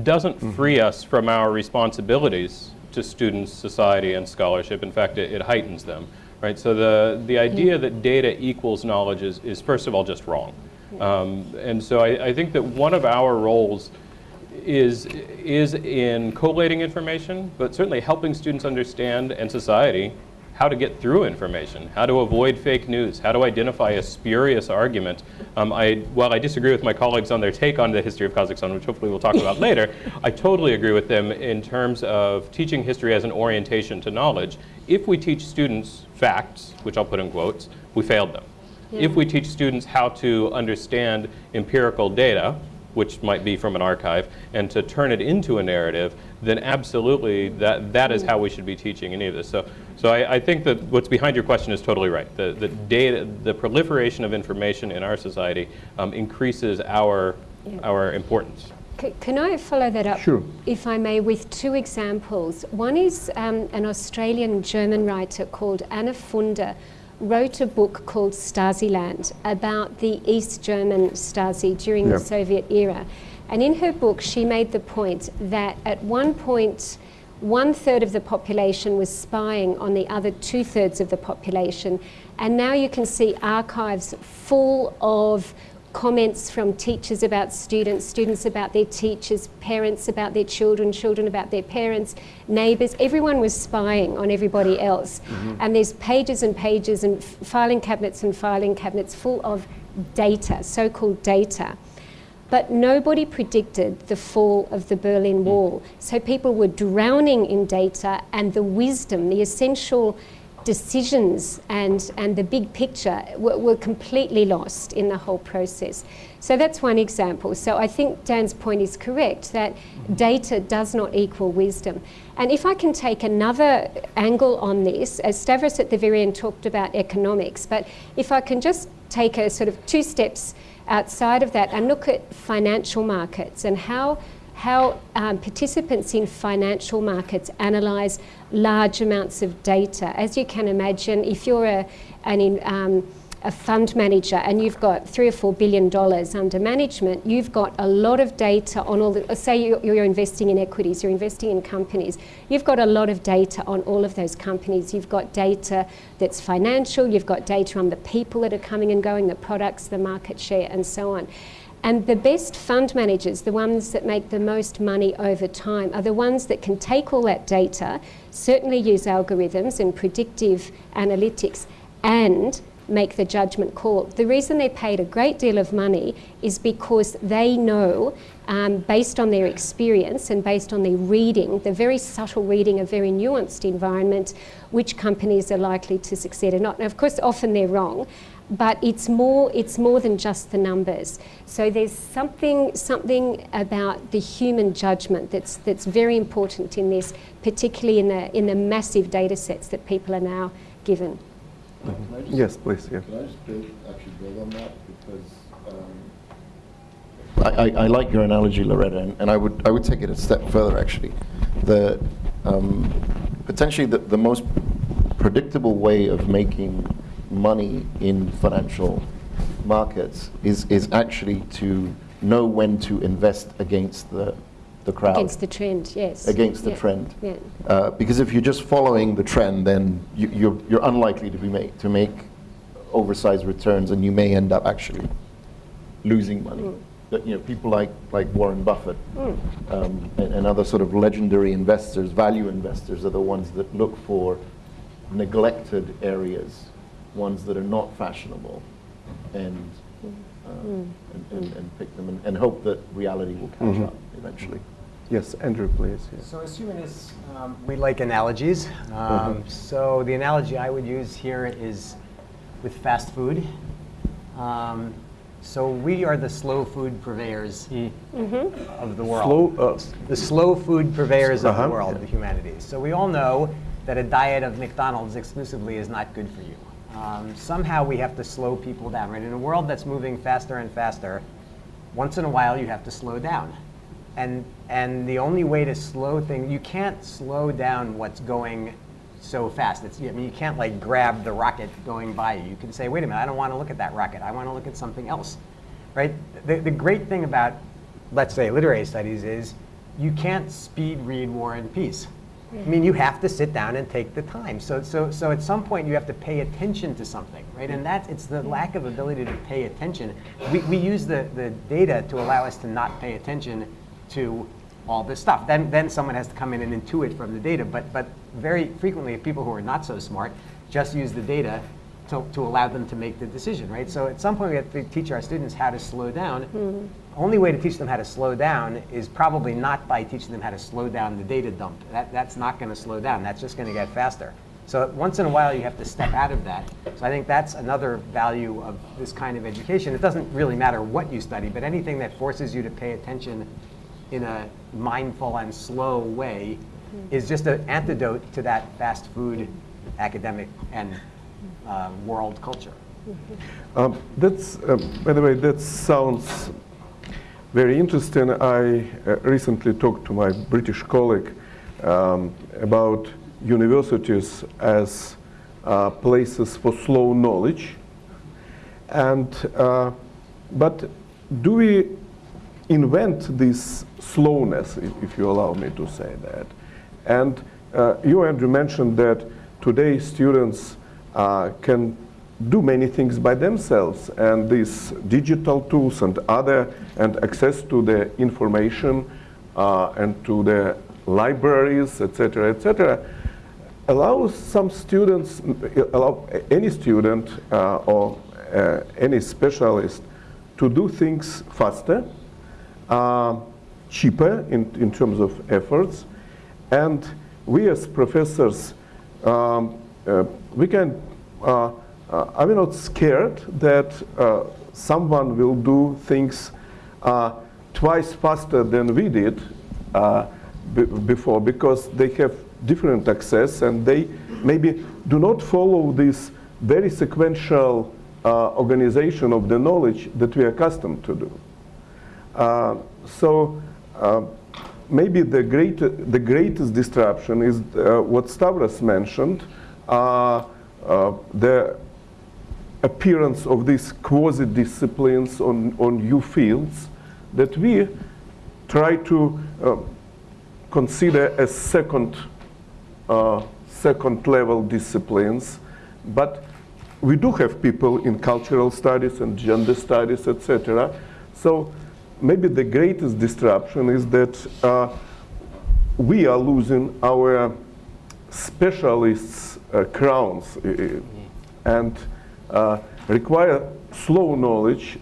doesn't free us from our responsibilities to students, society, and scholarship. In fact, it heightens them, right? So the idea that data equals knowledge is first of all just wrong. And so I think that one of our roles is in collating information, but certainly helping students understand, and society, how to get through information, how to avoid fake news, how to identify a spurious argument. While I disagree with my colleagues on their take on the history of Kazakhstan, which hopefully we'll talk about later, I totally agree with them in terms of teaching history as an orientation to knowledge. If we teach students facts, which I'll put in quotes, we failed them. Yeah. If we teach students how to understand empirical data, which might be from an archive, and to turn it into a narrative, then absolutely that is how we should be teaching any of this. So I think that what's behind your question is totally right. The data, the proliferation of information in our society increases our importance. Can I follow that up, Sure. if I may, with two examples? One is an Australian-German writer called Anna Funder wrote a book called Stasi-Land about the East German Stasi during the Soviet era. And in her book, she made the point that at one point, 1/3 of the population was spying on the other 2/3 of the population. And now you can see archives full of comments from teachers about students, students about their teachers, parents about their children, children about their parents, neighbours. Everyone was spying on everybody else. And there's pages and pages and filing cabinets full of data, so-called data. But nobody predicted the fall of the Berlin Wall. So people were drowning in data, and the wisdom, the essential decisions and the big picture were completely lost in the whole process. So that's one example. So I think Dan's point is correct, that data does not equal wisdom. And if I can take another angle on this, as Stavros at the very end talked about economics, but if I can just take a sort of 2 steps outside of that and look at financial markets and how how participants in financial markets analyse large amounts of data. As you can imagine, if you're a fund manager and you've got $3 or $4 billion under management, you've got a lot of data on all the, say you're investing in equities, you're investing in companies, you've got a lot of data on all of those companies. You've got data that's financial, you've got data on the people that are coming and going, the products, the market share, and so on. And the best fund managers, the ones that make the most money over time, are the ones that can take all that data, certainly use algorithms and predictive analytics, and make the judgment call. The reason they're paid a great deal of money is because they know, based on their experience and based on their reading, the very subtle reading, a very nuanced environment, which companies are likely to succeed or not. Now, of course, often they're wrong, but it's more than just the numbers. So there's something about the human judgment that's very important in this, particularly in the massive data sets that people are now given. Yes, please. Yeah. Can I just build on that, because I like your analogy, Loretta, and I would take it a step further. Actually, potentially the most predictable way of making money in financial markets is actually to know when to invest against the crowd. Against the trend, yes. Against the trend. Yeah. Because if you're just following the trend, then you're unlikely to make oversized returns, and you may end up actually losing money. But, people like Warren Buffett and other sort of legendary investors, value investors, are the ones that look for neglected areas, ones that are not fashionable, and pick them and hope that reality will catch up eventually. Yes, Andrew, please. Yeah. So as humanists, we like analogies. So the analogy I would use here is with fast food. So we are the slow food purveyors of the world. The slow food purveyors of the world, the humanities. So we all know that a diet of McDonald's exclusively is not good for you. Somehow we have to slow people down, right? In a world that's moving faster and faster, once in a while you have to slow down. And the only way to slow things, you can't slow down what's going so fast. You can't like grab the rocket going by you. You can say, wait a minute, I don't want to look at that rocket. I want to look at something else, right? The great thing about, let's say, literary studies is you can't speed read War and Peace. I mean, you have to sit down and take the time. So at some point you have to pay attention to something, right? And it's the lack of ability to pay attention. We use the data to allow us to not pay attention to all this stuff. Then someone has to come in and intuit from the data. But very frequently, people who are not so smart just use the data to allow them to make the decision, right? So at some point we have to teach our students how to slow down. Only way to teach them how to slow down is probably not by teaching them how to slow down the data dump. That's not going to slow down. That's just going to get faster. So once in a while you have to step out of that. So I think that's another value of this kind of education. It doesn't really matter what you study, but anything that forces you to pay attention in a mindful and slow way is just an antidote to that fast food academic and world culture. That's, by the way, that sounds very interesting. I recently talked to my British colleague about universities as places for slow knowledge. And, but do we invent this slowness, if you allow me to say that? And you, Andrew, mentioned that today students can do many things by themselves, and these digital tools and access to the information and to the libraries, etc., allows some students, allow any student or any specialist to do things faster, cheaper in terms of efforts, and we as professors, we can. Are we not scared that someone will do things twice faster than we did before, because they have different access and they maybe do not follow this very sequential organization of the knowledge that we are accustomed to do? So maybe the greatest disruption is what Stavros mentioned, the appearance of these quasi-disciplines on new fields that we try to consider as second-level disciplines. But we do have people in cultural studies and gender studies, etc. So maybe the greatest disruption is that we are losing our specialists' crowns and require slow knowledge,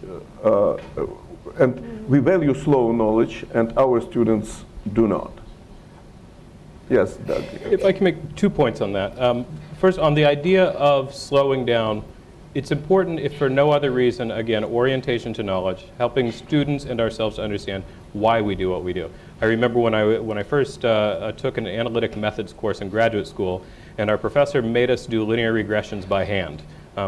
and we value slow knowledge, and our students do not. Yes, Doug. If I can make 2 points on that. First, on the idea of slowing down, it's important, if for no other reason, again, orientation to knowledge, helping students and ourselves to understand why we do what we do. I remember when I first took an analytic methods course in graduate school, and our professor made us do linear regressions by hand.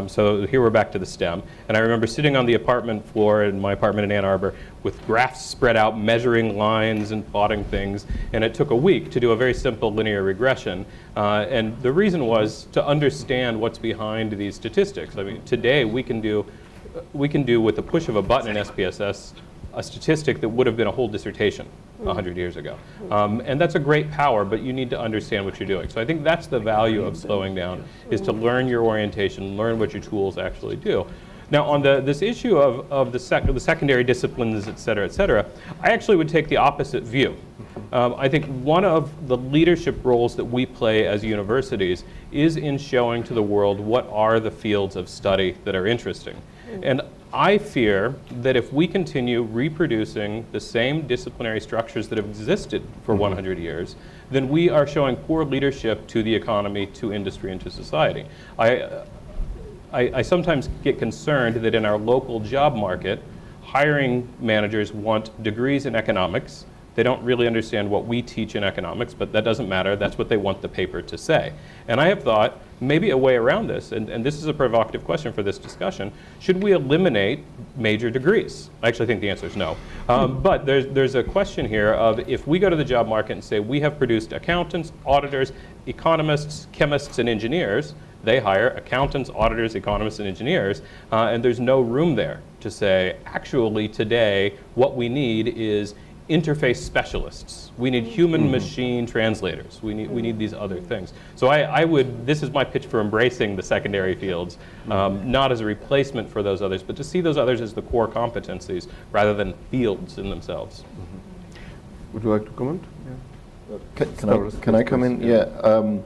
So here we're back to the STEM. And I remember sitting on the apartment floor in my apartment in Ann Arbor with graphs spread out, measuring lines and plotting things. And it took a week to do a very simple linear regression. And the reason was to understand what's behind these statistics. I mean, today we can do with the push of a button in SPSS a statistic that would have been a whole dissertation 100 years ago. And that's a great power, but you need to understand what you're doing. So I think that's the value of slowing down, is to learn your orientation, learn what your tools actually do. Now on this issue of the secondary disciplines, et cetera, I actually would take the opposite view. I think one of the leadership roles that we play as universities is in showing to the world what are the fields of study that are interesting. And I fear that if we continue reproducing the same disciplinary structures that have existed for 100 years, then we are showing poor leadership to the economy, to industry, and to society. I sometimes get concerned that in our local job market, hiring managers want degrees in economics. They don't really understand what we teach in economics, but that doesn't matter. That's what they want the paper to say. And I have thought maybe a way around this, and this is a provocative question for this discussion, should we eliminate major degrees? I actually think the answer is no. But there's a question here of, if we go to the job market and say we have produced accountants, auditors, economists, chemists, and engineers, they hire accountants, auditors, economists, and engineers, and there's no room there to say, actually today what we need is interface specialists. We need human-machine translators. We need these other things. So this is my pitch for embracing the secondary fields, not as a replacement for those others, but to see those others as the core competencies rather than fields in themselves. Would you like to comment? Yeah. Can I come in? Yeah.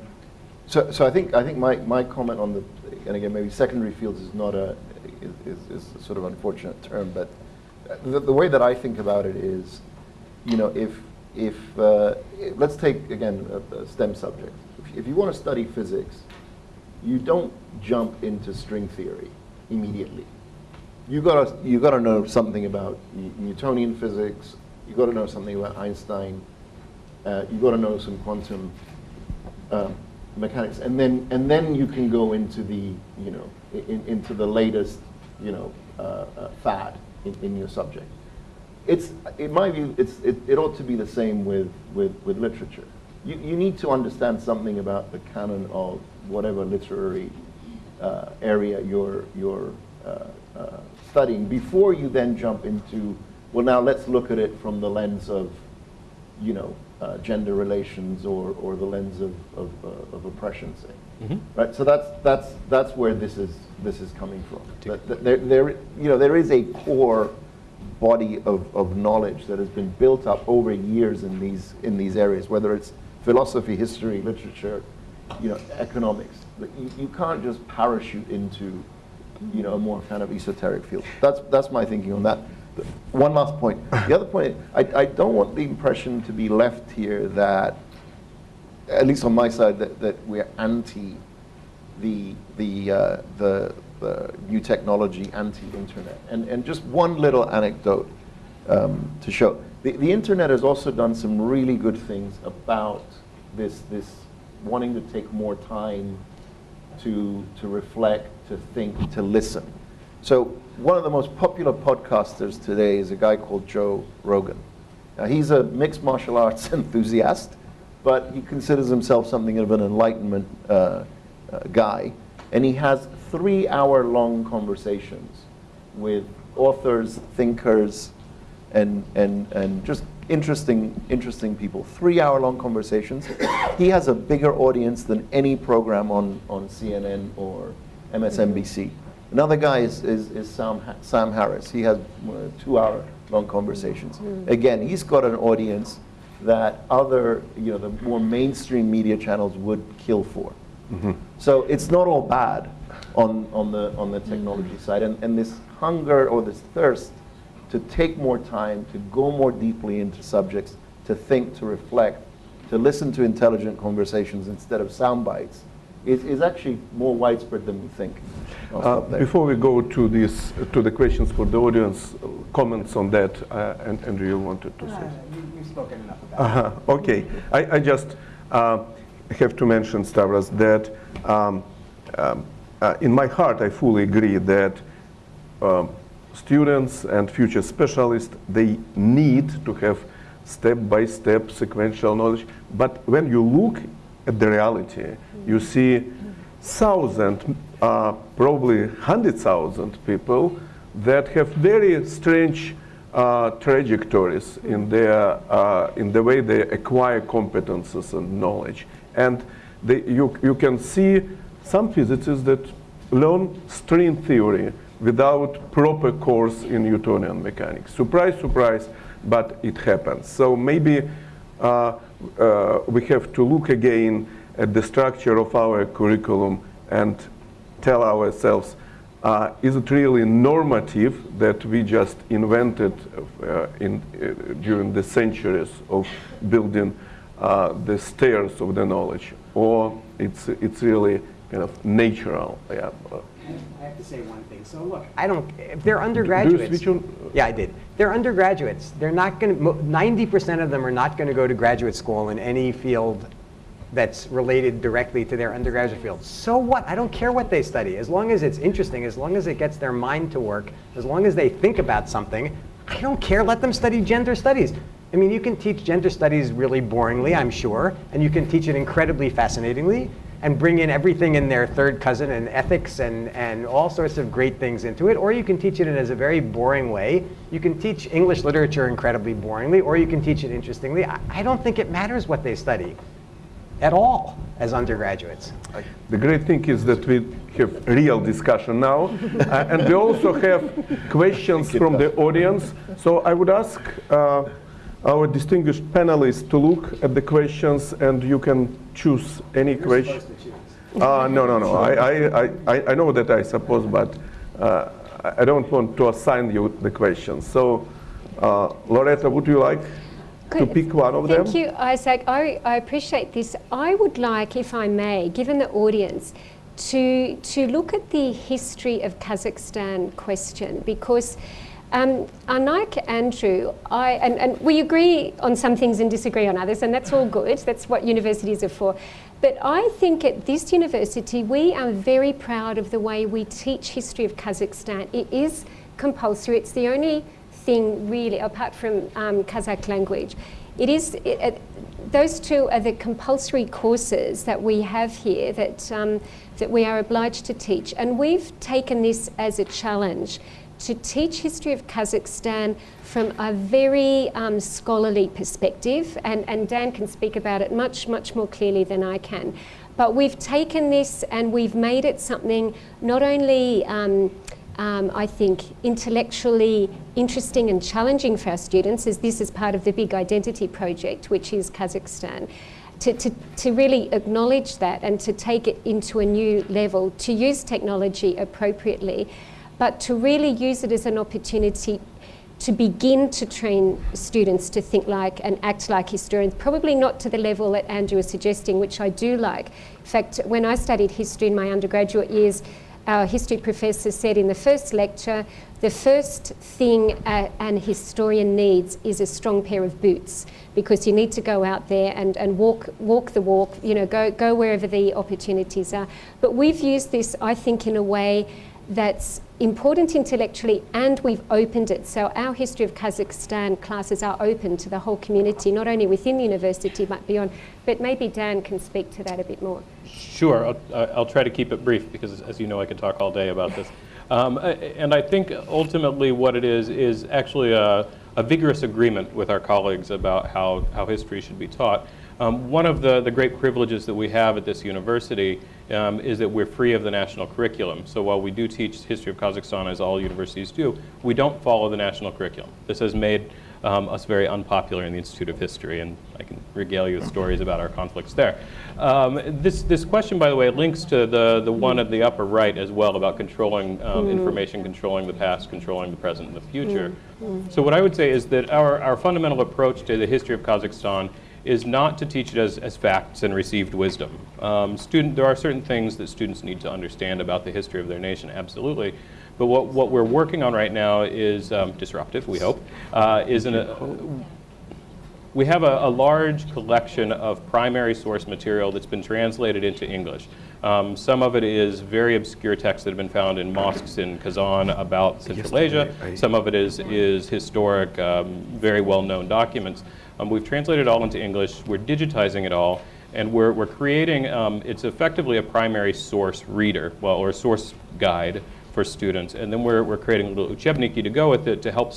So I think my comment on and again, maybe secondary fields is not is a sort of unfortunate term, but the way that I think about it is, you know, if let's take again a STEM subject. If you want to study physics, you don't jump into string theory immediately. You gotta know something about Newtonian physics. You gotta know something about Einstein. You gotta know some quantum mechanics, and then you can go into the into the latest fad in your subject. In my view, it ought to be the same with literature. You need to understand something about the canon of whatever literary area you're studying before you then jump into, well, now let's look at it from the lens of gender relations or the lens of oppression, say. Mm-hmm. Right. So that's where this is coming from. There is a core body of knowledge that has been built up over years in these areas, whether it's philosophy, history, literature, economics. You can't just parachute into a more kind of esoteric field. That's my thinking on that. One last point. The other point, I don't want the impression to be left here that, at least on my side, that we're anti the new technology, anti-internet. And just one little anecdote to show. The internet has also done some really good things about this wanting to take more time to reflect, to think, to listen. So one of the most popular podcasters today is a guy called Joe Rogan. He's a mixed martial arts enthusiast, but he considers himself something of an enlightenment guy. And he has 3-hour-long conversations with authors, thinkers, and just interesting people. 3-hour-long conversations. He has a bigger audience than any program on CNN or MSNBC. Another guy is Sam Harris. He has 2-hour-long conversations. Again, he's got an audience that other, the more mainstream media channels would kill for. So it's not all bad on the technology side, and this hunger or this thirst to take more time, to go more deeply into subjects, to think, to reflect, to listen to intelligent conversations instead of sound bites, is actually more widespread than we think. Before we go to the questions for the audience, comments on that, and Andrew, you wanted to say? We've spoken enough about it. Okay, I just have to mention, Stavros, that in my heart I fully agree that students and future specialists, they need to have step-by-step sequential knowledge. But when you look at the reality, you see thousands, probably 100,000 people that have very strange trajectories in the way they acquire competences and knowledge. And you can see some physicists that learn string theory without proper course in Newtonian mechanics. Surprise, surprise, but it happens. So maybe we have to look again at the structure of our curriculum and tell ourselves, is it really normative that we just invented during the centuries of building the stairs of the knowledge, or it's really kind of natural? Yeah. I have to say one thing. So look, if they're undergraduates. Yeah, I did. They're undergraduates. They're not going to, 90% of them are not going to go to graduate school in any field that's related directly to their undergraduate field. So what? I don't care what they study. As long as it's interesting, as long as it gets their mind to work, as long as they think about something, I don't care. Let them study gender studies. I mean, you can teach gender studies really boringly, I'm sure, and you can teach it incredibly fascinatingly, and bring in everything in their third cousin and ethics and all sorts of great things into it. Or you can teach it in a very boring way. You can teach English literature incredibly boringly, or you can teach it interestingly. I don't think it matters what they study at all as undergraduates. The great thing is that we have real discussion now, and we also have questions from the audience. So I would ask our distinguished panelists to look at the questions, and you can choose any question. No. I know that I suppose, but I don't want to assign you the questions. So, Loretta, would you like to pick one of them? Thank you, Isaac. I appreciate this. I would like, if I may, given the audience, to look at the history of Kazakhstan question, because unlike Andrew, and we agree on some things and disagree on others, and that's all good. That's what universities are for. But I think at this university, we are very proud of the way we teach history of Kazakhstan. It is compulsory. It's the only thing really, apart from Kazakh language. Those two are the compulsory courses that we have here that we are obliged to teach. And we've taken this as a challenge to teach history of Kazakhstan from a very scholarly perspective, and Dan can speak about it much, much more clearly than I can. But we've taken this and we've made it something not only, I think, intellectually interesting and challenging for our students, as this is part of the big identity project, which is Kazakhstan, to really acknowledge that and to take it into a new level, to use technology appropriately, but to really use it as an opportunity to begin to train students to think like and act like historians, probably not to the level that Andrew was suggesting, which I do like. In fact, when I studied history in my undergraduate years, our history professor said in the first lecture, the first thing an historian needs is a strong pair of boots, because you need to go out there and walk the walk, go wherever the opportunities are. But we've used this, I think, in a way that's important intellectually, and we've opened it. So our History of Kazakhstan classes are open to the whole community, not only within the university but beyond. But maybe Dan can speak to that a bit more. Sure, I'll try to keep it brief because, as you know, I could talk all day about this. And I think ultimately what it is actually a vigorous agreement with our colleagues about how history should be taught. One of the great privileges that we have at this university is that we're free of the national curriculum. So while we do teach history of Kazakhstan, as all universities do, we don't follow the national curriculum. This has made us very unpopular in the Institute of History, and I can regale you with stories about our conflicts there. This question, by the way, links to the one at the upper right as well about controlling information, controlling the past, controlling the present and the future. So what I would say is that our fundamental approach to the history of Kazakhstan is not to teach it as facts and received wisdom. There are certain things that students need to understand about the history of their nation, absolutely. But what we're working on right now is disruptive, we hope. We have a large collection of primary source material that's been translated into English. Some of it is very obscure texts that have been found in mosques in Kazan about Central Asia. Some of it is historic, very well-known documents. We've translated it all into English. We're digitizing it all, and we're creating, it's effectively a primary source reader, or a source guide for students. And then we're creating a little uchebniki to go with it to help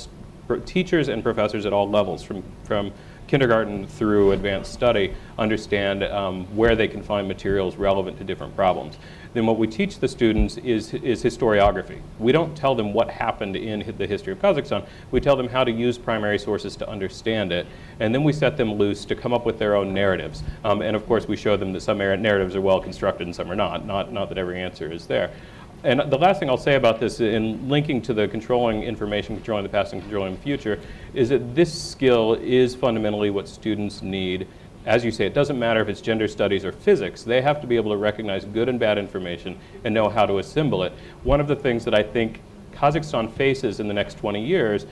teachers and professors at all levels, from kindergarten through advanced study, understand where they can find materials relevant to different problems. Then what we teach the students is historiography. We don't tell them what happened in the history of Kazakhstan. We tell them how to use primary sources to understand it, and then we set them loose to come up with their own narratives. And of course we show them that some narratives are well constructed and some are not that every answer is there. And the last thing I'll say about this, in linking to the controlling information, controlling the past and controlling the future, is that this skill is fundamentally what students need. As you say, it doesn't matter if it's gender studies or physics. They have to be able to recognize good and bad information and know how to assemble it. One of the things that I think Kazakhstan faces in the next 20 years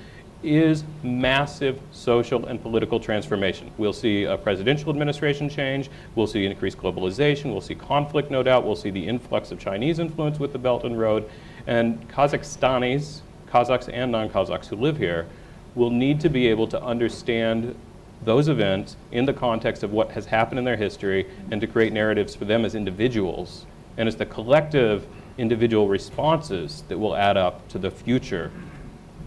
is massive social and political transformation. We'll see a presidential administration change, we'll see increased globalization, we'll see conflict, no doubt, we'll see the influx of Chinese influence with the Belt and Road, and Kazakhstanis, Kazakhs and non-Kazakhs who live here, will need to be able to understand those events in the context of what has happened in their history and to create narratives for them as individuals. And it's the collective individual responses that will add up to the future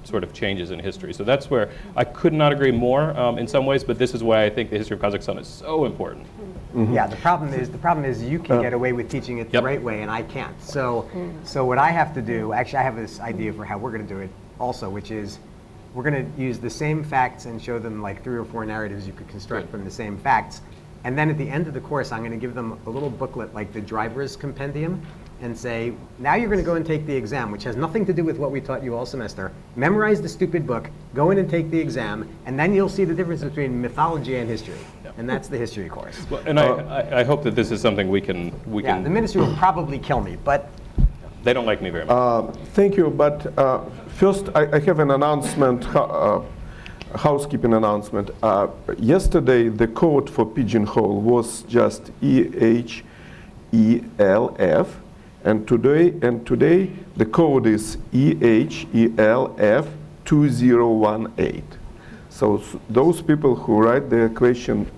sort of changes in history. So that's where I could not agree more in some ways, but this is why I think the history of Kazakhstan is so important. Mm-hmm. Yeah, the problem is you can get away with teaching it the right way and I can't. So what I have to do, actually I have this idea for how we're going to do it also, which is we're going to use the same facts and show them like 3 or 4 narratives you could construct from the same facts. And then at the end of the course, I'm going to give them a little booklet like the driver's compendium and say, now you're going to go and take the exam, which has nothing to do with what we taught you all semester. Memorize the stupid book, go in and take the exam, and then you'll see the difference between mythology and history. Yep. And that's the history course. Well, and I hope that this is something we can. The ministry will probably kill me, but. They don't like me very much. Thank you, but first I have an announcement, housekeeping announcement. Yesterday the code for Pigeonhole was just EHELF. And today the code is EHELF 2018. So those people who write their questions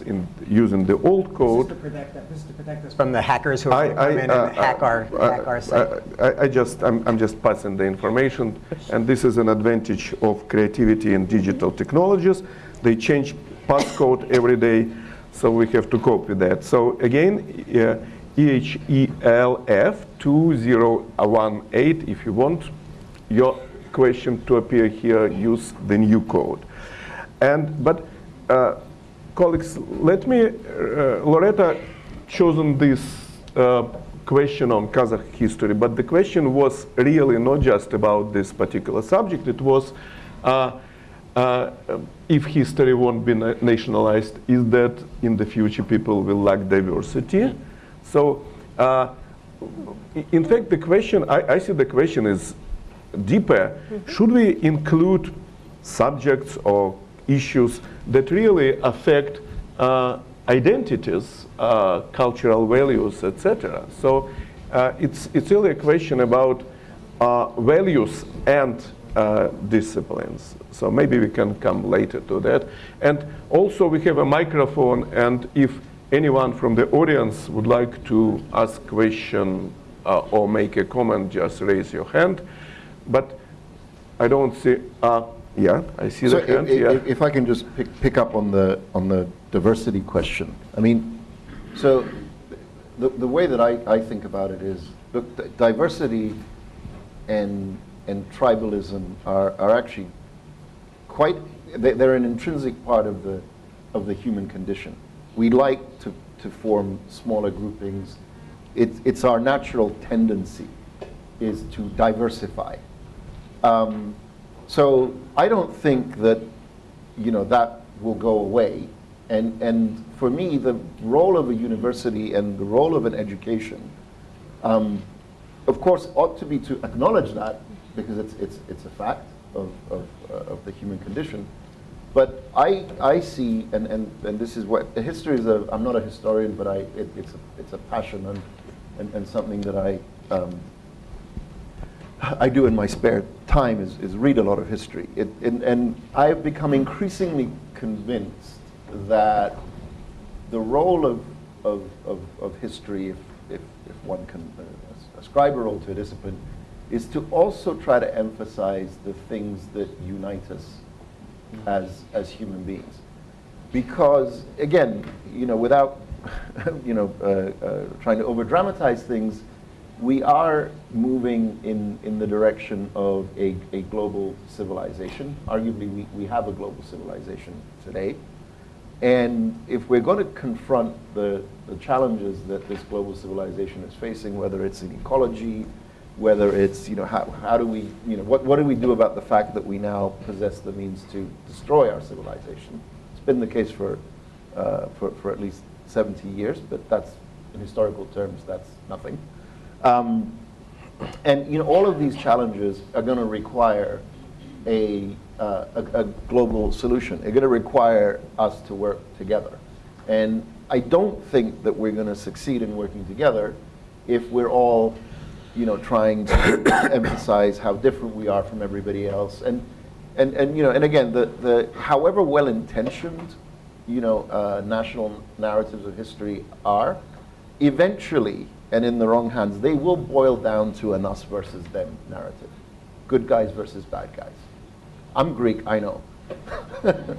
in using the old code. This is to protect us from the hackers who come in and hack our site. I'm just passing the information, and this is an advantage of creativity and digital technologies. They change passcode every day, so we have to cope with that. So again. EHELF 2018. If you want your question to appear here, use the new code. But colleagues, let me, Loretta chosen this question on Kazakh history, but the question was really not just about this particular subject. It was if history won't be nationalized, is that in the future people will lack diversity? So, in fact, the question, I see the question is deeper. Mm-hmm. Should we include subjects or issues that really affect identities, cultural values, etc.? So, it's really a question about values and disciplines. So maybe we can come later to that. And also we have a microphone, and if anyone from the audience would like to ask a question or make a comment, just raise your hand. But I don't see, yeah, I see the hand. If I can just pick up on the diversity question. I mean, so the way that I think about it is, look, diversity and tribalism are actually quite, they're an intrinsic part of the human condition. We like to form smaller groupings. It's our natural tendency is to diversify. So I don't think that, that will go away. And for me, the role of a university and the role of an education, of course, ought to be to acknowledge that, because it's a fact of the human condition. But I see, and this is what history is. I'm not a historian, but it's a passion and something that I do in my spare time is read a lot of history. And I've become increasingly convinced that the role of history, if one can ascribe a role to a discipline, is to also try to emphasize the things that unite us as human beings. Because again, without trying to over-dramatize things, we are moving in the direction of a global civilization. Arguably, we have a global civilization today. And if we're going to confront the challenges that this global civilization is facing, whether it's in ecology, whether it's, how do we, what do we do about the fact that we now possess the means to destroy our civilization? It's been the case for at least 70 years, but that's, in historical terms, that's nothing. And all of these challenges are going to require a global solution. They're going to require us to work together. And I don't think that we're going to succeed in working together if we're all, trying to emphasize how different we are from everybody else. And again, the however well-intentioned, national narratives of history are, eventually, and in the wrong hands, they will boil down to an us versus them narrative. Good guys versus bad guys. I'm Greek, I know.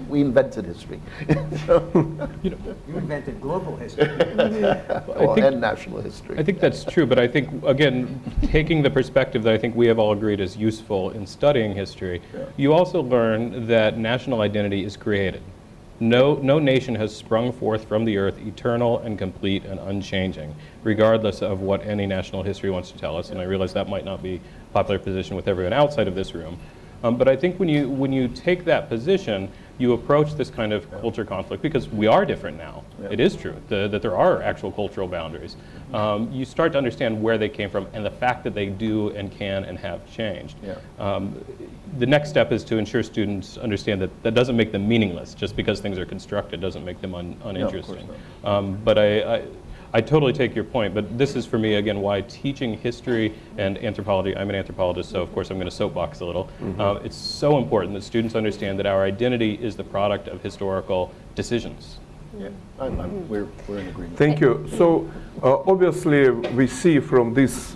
We invented history. You invented global history. And national history. I think that's true, but I think, again, taking the perspective that I think we have all agreed is useful in studying history, you also learn that national identity is created. No nation has sprung forth from the earth eternal and complete and unchanging, regardless of what any national history wants to tell us. And I realize that might not be a popular position with everyone outside of this room. But I think when you take that position, you approach this kind of culture conflict, because we are different now. It is true that there are actual cultural boundaries. You start to understand where they came from and the fact that they do and can and have changed. The next step is to ensure students understand that that doesn't make them meaningless. Just because things are constructed doesn't make them uninteresting. But I totally take your point, but this is for me, again, why teaching history and anthropology, I'm an anthropologist, so of course I'm going to soapbox a little. It's so important that students understand that our identity is the product of historical decisions. We're in agreement. Thank you. So obviously we see from this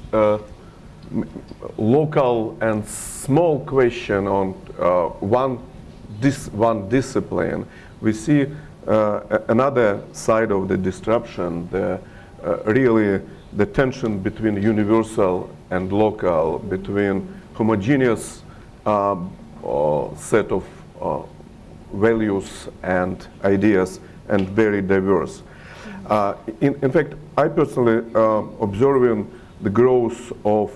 local and small question on one discipline, we see another side of the disruption, really the tension between universal and local, between homogeneous set of values and ideas and very diverse. In fact, I personally observing the growth of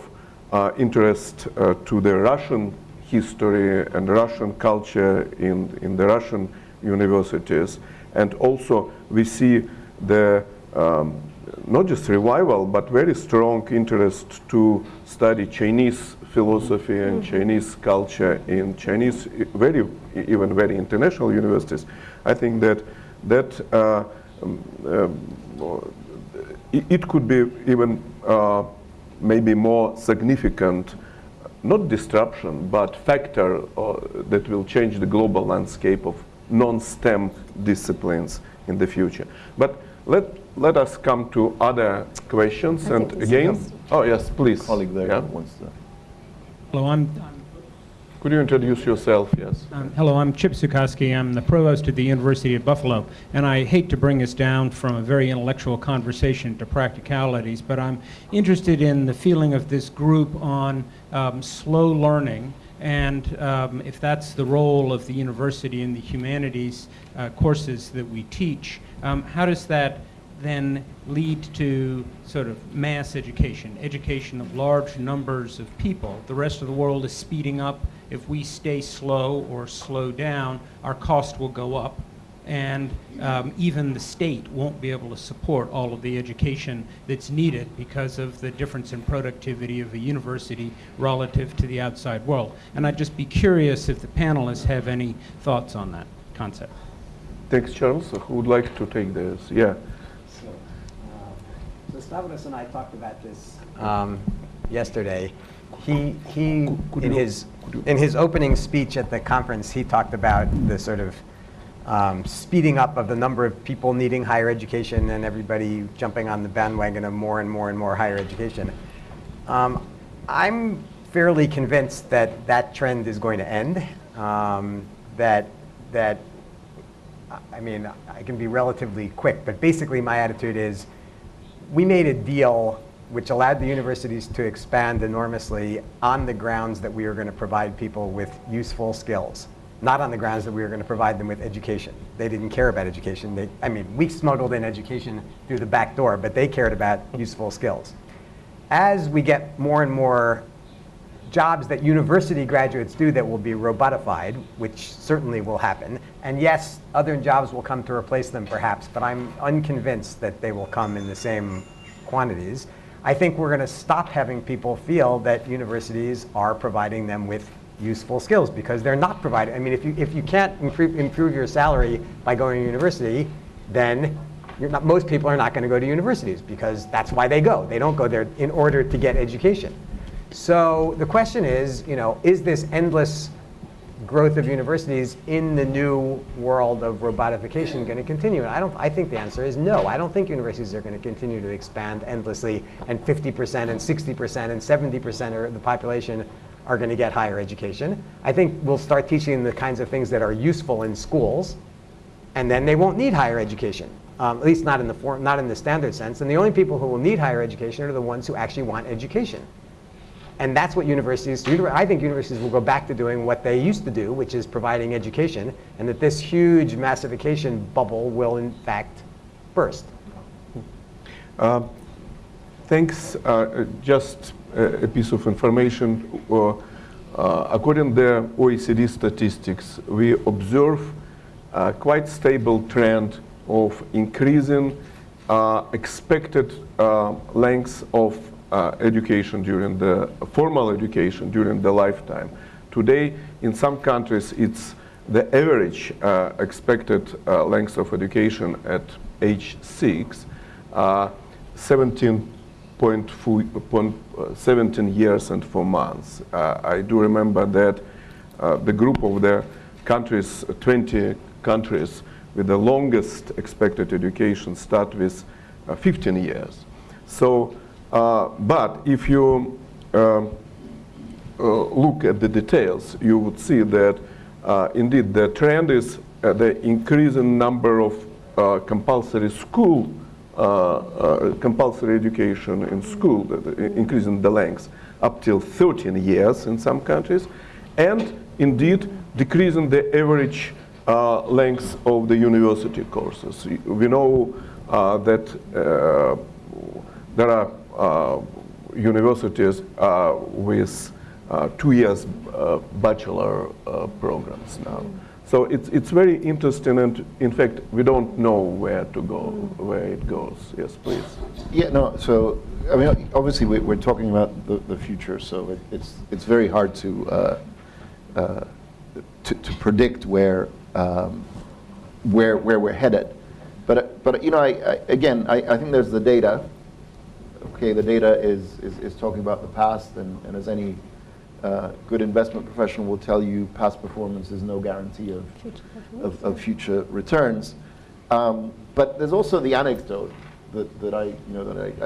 interest to the Russian history and Russian culture in the Russian universities. And also we see the not just revival, but very strong interest to study Chinese philosophy and Chinese culture in Chinese, even very international universities. I think that it could be even maybe more significant, not disruption, but factor that will change the global landscape of non-STEM disciplines in the future. But let us come to other questions. And again, oh yes, please. Colleague there Yeah. wants to. Hello, Could you introduce yourself? Yes. hello, I'm Chip Sukoski. I'm the provost at the University of Buffalo, and I hate to bring us down from a very intellectual conversation to practicalities, but I'm interested in the feeling of this group on slow learning, and if that's the role of the university in the humanities courses that we teach, how does that then lead to sort of mass education, education of large numbers of people? The rest of the world is speeding up. If we stay slow or slow down, our cost will go up, and even the state won't be able to support all of the education that's needed because of the difference in productivity of a university relative to the outside world. And I'd just be curious if the panelists have any thoughts on that concept. Thanks, Charles. Who would like to take this? Yeah. So Stavros and I talked about this yesterday. In his opening speech at the conference, he talked about the sort of speeding up of the number of people needing higher education and everybody jumping on the bandwagon of more and more and more higher education. I'm fairly convinced that that trend is going to end. I mean, I can be relatively quick, but basically my attitude is we made a deal which allowed the universities to expand enormously on the grounds that we were going to provide people with useful skills, not on the grounds that we were going to provide them with education. They didn't care about education. I mean, we smuggled in education through the back door, but they cared about useful skills. As we get more and more jobs that university graduates do that will be robotified, which certainly will happen, and yes, other jobs will come to replace them perhaps, but I'm unconvinced that they will come in the same quantities. I think we're going to stop having people feel that universities are providing them with useful skills, because they're not providing. I mean, if you can't improve your salary by going to university, then most people are not going to go to universities, because that's why they go. They don't go there in order to get education. So the question is, is this endless growth of universities in the new world of robotification going to continue? And I think the answer is no. I don't think universities are going to continue to expand endlessly, and 50% and 60% and 70% of the population are going to get higher education. I think we'll start teaching the kinds of things that are useful in schools, and then they won't need higher education, at least not in the standard sense. And the only people who will need higher education are the ones who actually want education. And that's what universities do. I think universities will go back to doing what they used to do, which is providing education, and that this huge massification bubble will, in fact, burst. Thanks. Just a piece of information. According to the OECD statistics, we observe a quite stable trend of increasing expected lengths of education during the formal education during the lifetime. Today, in some countries, it's the average expected length of education at age 6, 17 years and 4 months. I do remember that the group of the countries, 20 countries with the longest expected education start with 15 years. So. But if you look at the details, you would see that indeed the trend is the increasing number of compulsory education in school, increasing the length up till 13 years in some countries, and indeed decreasing the average length of the university courses. We know that there are universities with 2 years bachelor programs now. So it's very interesting, and in fact, we don't know where to go, where it goes. Yes, please. Yeah, no, so, I mean, obviously we're talking about the future, so it's very hard to predict where we're headed. But I think there's the data. okay, the data is talking about the past, and as any good investment professional will tell you, past performance is no guarantee of future returns. But there's also the anecdote that I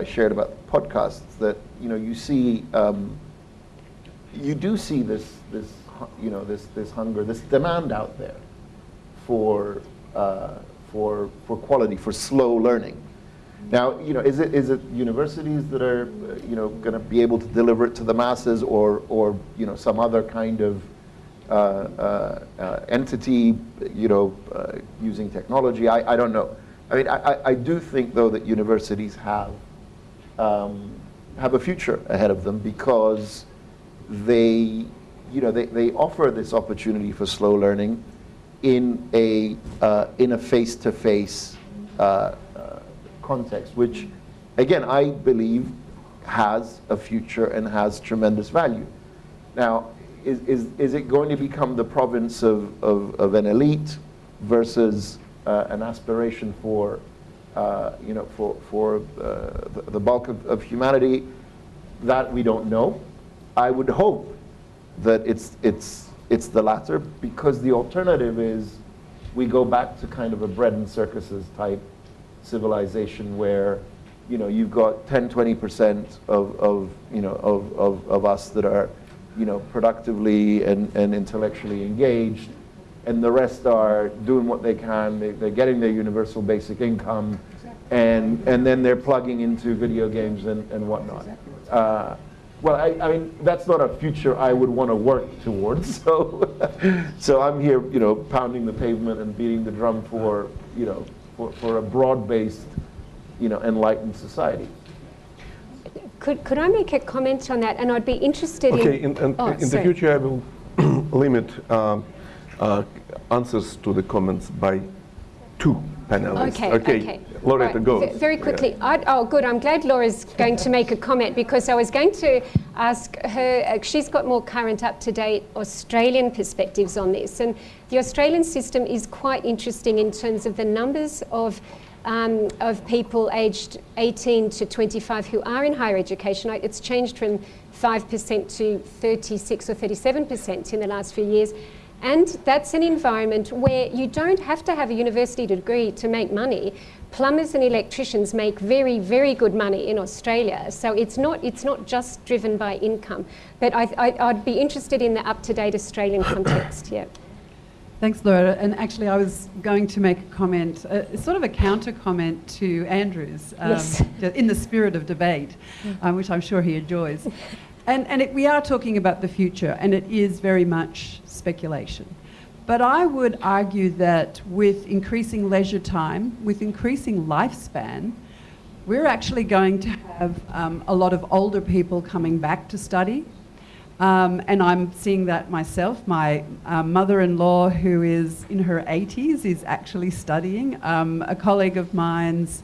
shared about podcasts, that you see, you do see this hunger, this demand out there for quality, for slow learning. Now, is it universities that are going to be able to deliver it to the masses, or some other kind of entity using technology? I don't know. I mean, I do think, though, that universities have a future ahead of them, because they offer this opportunity for slow learning in a face-to-face context, which, again, I believe has a future and has tremendous value. Now, is it going to become the province of an elite versus an aspiration for the bulk of humanity? That we don't know. I would hope that it's the latter, because the alternative is we go back to kind of a bread and circuses type civilization, where you've got 10-20% of us that are productively and intellectually engaged, and the rest are doing what they can. They're getting their universal basic income, and then they're plugging into video games and whatnot. Well, I mean, that's not a future I would want to work towards. So I'm here, pounding the pavement and beating the drum for a broad-based, enlightened society. Could I make a comment on that? And I'd be interested in the future, I will limit answers to the comments by 2 panelists. Okay. Loretta, right. go. Very quickly. Good. I'm glad Laura's going to make a comment, because I was going to ask her, she's got more current, up-to-date Australian perspectives on this. And the Australian system is quite interesting in terms of the numbers of people aged 18 to 25 who are in higher education. It's changed from 5% to 36 or 37% in the last few years. And that's an environment where you don't have to have a university degree to make money. Plumbers and electricians make very, very good money in Australia. So it's not just driven by income. But I'd be interested in the up-to-date Australian context. Yeah. Thanks, Laura. And actually, I was going to make a comment, sort of a counter comment to Andrew's, yes. in the spirit of debate, which I'm sure he enjoys. And we are talking about the future, and it is very much speculation. But I would argue that with increasing leisure time, with increasing lifespan, we're actually going to have a lot of older people coming back to study. And I'm seeing that myself. My mother-in-law, who is in her 80s, is actually studying. A colleague of mine's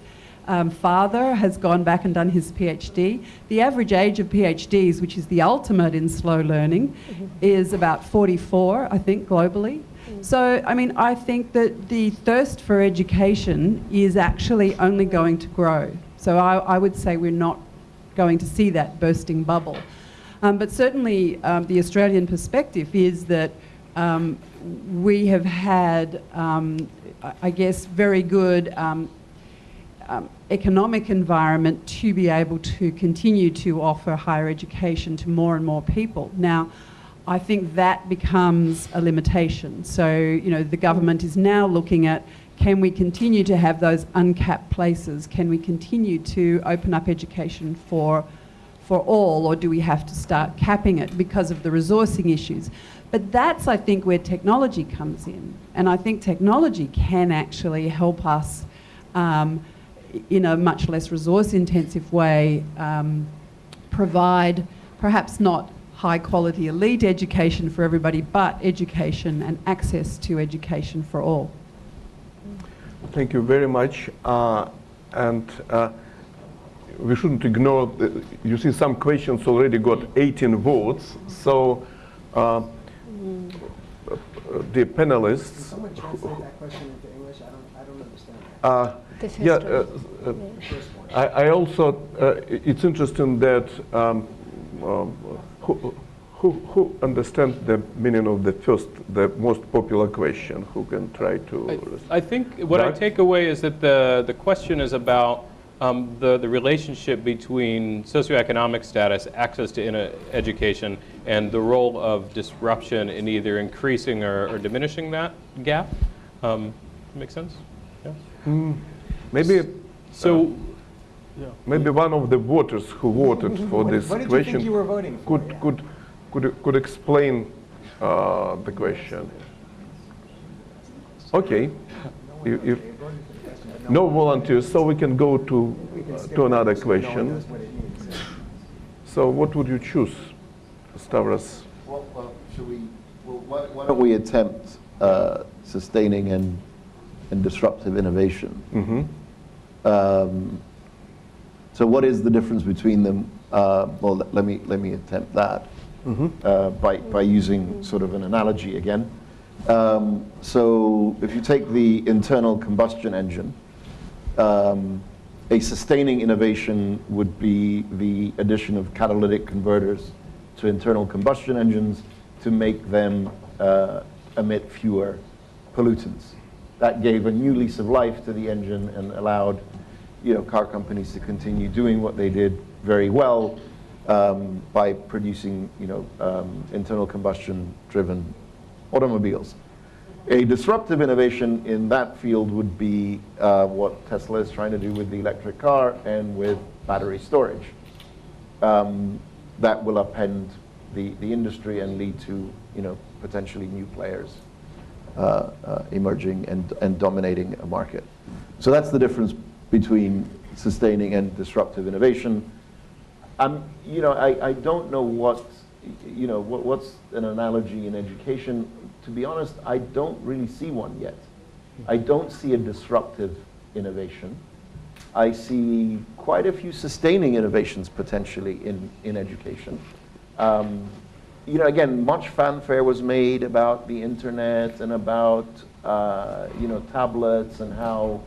father has gone back and done his PhD. The average age of PhDs, which is the ultimate in slow learning, is about 44, I think, globally. So, I mean, I think that the thirst for education is actually only going to grow. So I would say we're not going to see that bursting bubble. But certainly the Australian perspective is that we have had, I guess, very good economic environment to be able to continue to offer higher education to more and more people. Now, I think that becomes a limitation. So, the government is now looking at, can we continue to have those uncapped places? Can we continue to open up education for all, or do we have to start capping it because of the resourcing issues? But that's, I think, where technology comes in. And I think technology can actually help us in a much less resource-intensive way provide perhaps not high-quality elite education for everybody, but education and access to education for all. Thank you very much. We shouldn't ignore, you see some questions already got 18 votes. So the panelists. Can someone translate that question into English? I don't understand that. The first Yeah, one. I also, it's interesting that who understands the meaning of the most popular question? Who can try to? I think what I Doug? take away is that the question is about the relationship between socioeconomic status, access to education, and the role of disruption in either increasing or diminishing that gap. Make sense? Yeah. Maybe. So. Maybe one of the voters who voted for this What did you question think you were voting for? could explain the question. Okay. If no volunteers, so we can go to another question. So what would you choose, Stavros? Well, why don't we attempt sustaining and disruptive innovation? Mm-hmm. So what is the difference between them? Well, let me attempt that by using sort of an analogy again. So if you take the internal combustion engine, a sustaining innovation would be the addition of catalytic converters to internal combustion engines to make them emit fewer pollutants. That gave a new lease of life to the engine and allowed car companies to continue doing what they did very well by producing internal combustion driven automobiles. A disruptive innovation in that field would be what Tesla is trying to do with the electric car and with battery storage. That will upend the industry and lead to potentially new players emerging and dominating a market. So that's the difference between sustaining and disruptive innovation. I don't know what's an analogy in education. To be honest, I don't really see one yet. I don't see a disruptive innovation. I see quite a few sustaining innovations potentially in education. Again, much fanfare was made about the internet and about tablets and how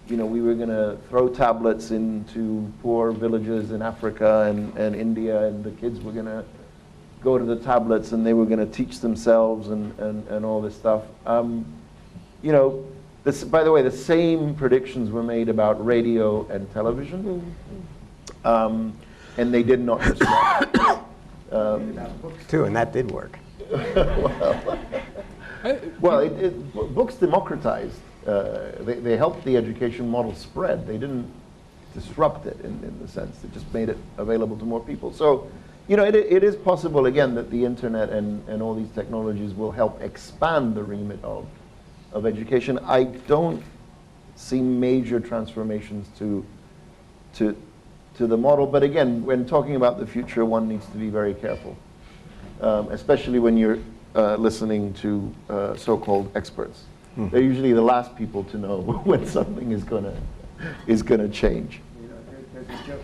we were going to throw tablets into poor villages in Africa and India, and the kids were going to go to the tablets and they were going to teach themselves and all this stuff. By the way, the same predictions were made about radio and television, and they did not disrupt. Books too, and that did work. Books democratized. They helped the education model spread. They didn't disrupt it in the sense. They just made it available to more people. So, it is possible, again, that the internet and all these technologies will help expand the remit of education. I don't see major transformations to the model. But again, when talking about the future, one needs to be very careful, especially when you're listening to so-called experts. They're usually the last people to know when something is gonna change.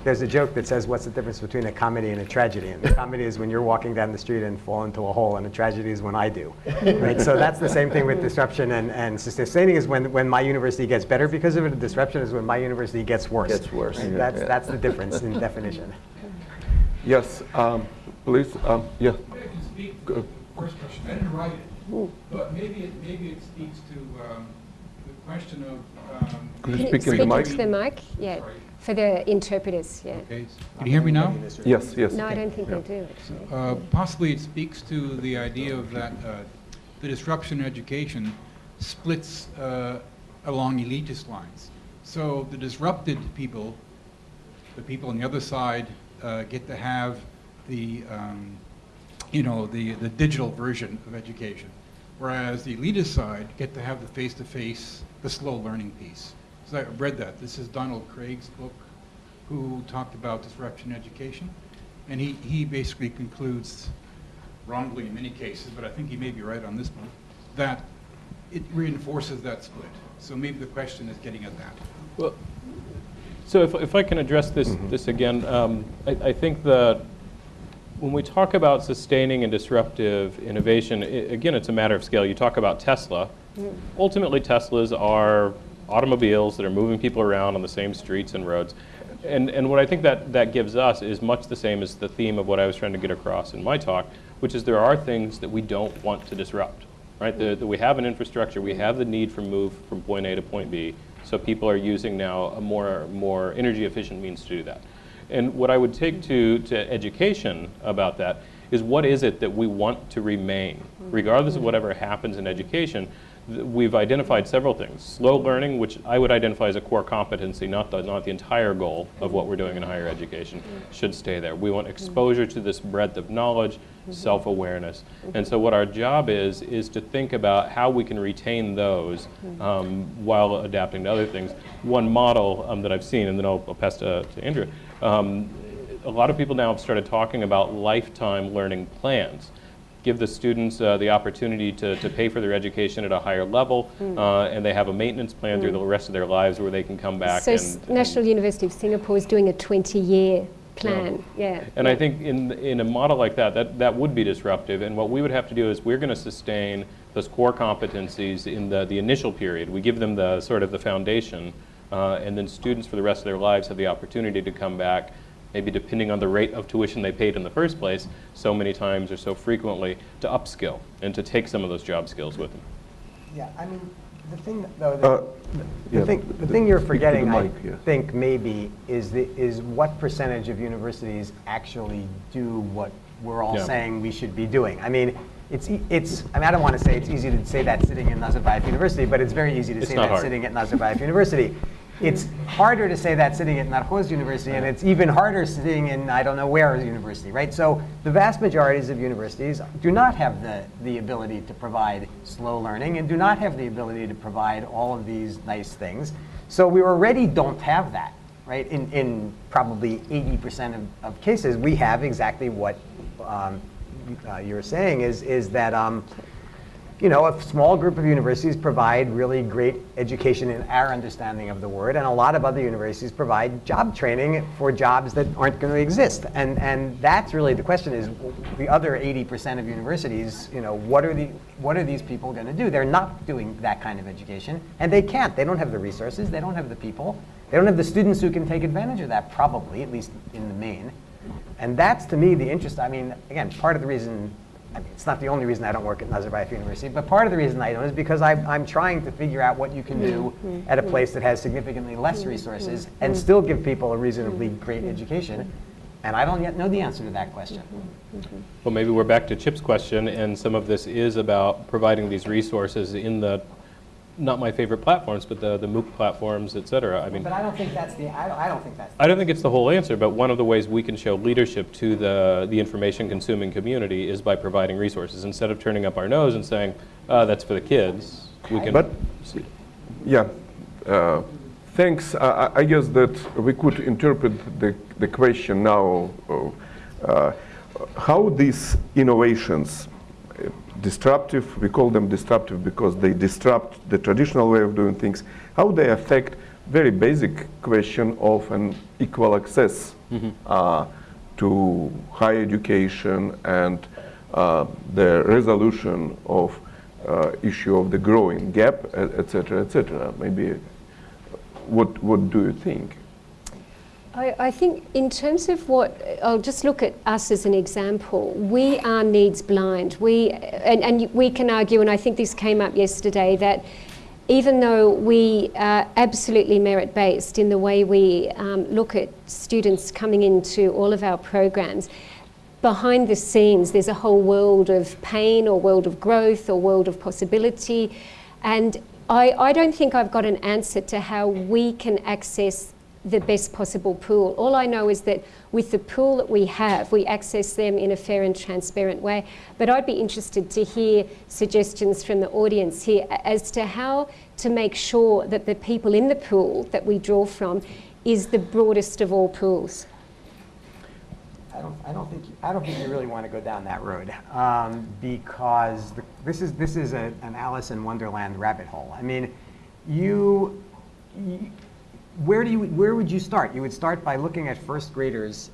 There's a joke that says, what's the difference between a comedy and a tragedy? And the comedy is when you're walking down the street and fall into a hole, and a tragedy is when I do. Right? So that's the same thing with disruption and sustaining is when my university gets better because of it, and disruption is when my university gets worse. Gets worse. Right? That's the difference in definition. Yes, please. Yeah. I can speak. First question. I didn't write it, but maybe it speaks to the question of. Could you speak in the mic? Into the mic, yeah. Sorry. For the interpreters, yeah. Okay. Can you hear me now? Yes, yes. No, I don't think they do, actually. Possibly it speaks to the idea of that the disruption in education splits along elitist lines. So the disrupted people, the people on the other side, get to have the the digital version of education, whereas the elitist side get to have the face-to-face, the slow learning piece. So I read that. This is Donald Craig's book, who talked about disruption in education. And he basically concludes, wrongly in many cases, but I think he may be right on this one, that it reinforces that split. So maybe the question is getting at that. Well, so if I can address this again, I think the when we talk about sustaining and disruptive innovation, again, it's a matter of scale. You talk about Tesla. Ultimately, Teslas are automobiles that are moving people around on the same streets and roads. And what I think that gives us is much the same as the theme of what I was trying to get across in my talk, which is there are things that we don't want to disrupt, right? That we have an infrastructure, we have the need for move from point A to point B, so people are using now a more energy efficient means to do that. And what I would take to education about that is what is it that we want to remain? Regardless of whatever happens in education, we've identified several things. Slow learning, which I would identify as a core competency, not the entire goal of what we're doing in higher education, should stay there. We want exposure to this breadth of knowledge, self-awareness. And so what our job is to think about how we can retain those while adapting to other things. One model that I've seen, and then I'll pass to Andrew, a lot of people now have started talking about lifetime learning plans. Give the students the opportunity to pay for their education at a higher level, and they have a maintenance plan through the rest of their lives where they can come back. So National University of Singapore is doing a 20-year plan. Yeah. And I think in a model like that would be disruptive. And what we would have to do is we're going to sustain those core competencies in the initial period. We give them the sort of the foundation, and then students for the rest of their lives have the opportunity to come back, maybe depending on the rate of tuition they paid in the first place, so many times or so frequently, to upskill and to take some of those job skills with them. Yeah, I mean, the thing, though, the thing you're forgetting, I think, maybe, is what percentage of universities actually do what we're all saying we should be doing. I mean, I mean, I don't want to say it's easy to say that sitting in Nazarbayev University, but it's very easy to say that sitting at Nazarbayev University. It's harder to say that sitting at Narcos University, and it's even harder sitting in I don't know where university, right? So the vast majorities of universities do not have the ability to provide slow learning and do not have the ability to provide all of these nice things. So we already don't have that, right? In probably 80% of cases, we have exactly what you're saying is that you know, a small group of universities provide really great education in our understanding of the word, and a lot of other universities provide job training for jobs that aren't going to exist. And that's really the question: is the other 80% of universities, you know, what are these people going to do? They're not doing that kind of education, and they can't. They don't have the resources. They don't have the people. They don't have the students who can take advantage of that, probably, at least in the main. And that's, to me, the interest. I mean, again, part of the reason. I mean, it's not the only reason I don't work at Nazarbayev University, but part of the reason I don't is because I'm trying to figure out what you can do at a place that has significantly less resources and still give people a reasonably great education. And I don't yet know the answer to that question. Well, maybe we're back to Chip's question, and some of this is about providing these resources in the, not my favorite platforms, but the MOOC platforms, et cetera. I mean, but I don't think that's the. I don't think that's. I don't think it's the whole answer, but one of the ways we can show leadership to the information consuming community is by providing resources. Instead of turning up our nose and saying, that's for the kids, we can. But, yeah, thanks. I guess that we could interpret the question now of how these innovations, disruptive, we call them disruptive because they disrupt the traditional way of doing things, how they affect very basic question of an equal access to higher education and the resolution of issue of the growing gap, et cetera, et cetera. Maybe, what do you think? I think in terms of I'll just look at us as an example. We are needs blind. And we can argue, and I think this came up yesterday, that even though we are absolutely merit-based in the way we look at students coming into all of our programs, behind the scenes there's a whole world of pain or world of growth or world of possibility. And I don't think I've got an answer to how we can access the best possible pool. All I know is that with the pool that we have, we access them in a fair and transparent way. But I'd be interested to hear suggestions from the audience here as to how to make sure that the people in the pool that we draw from is the broadest of all pools. I don't think you really want to go down that road because this is an Alice in Wonderland rabbit hole. I mean, where would you start? You would start by looking at first graders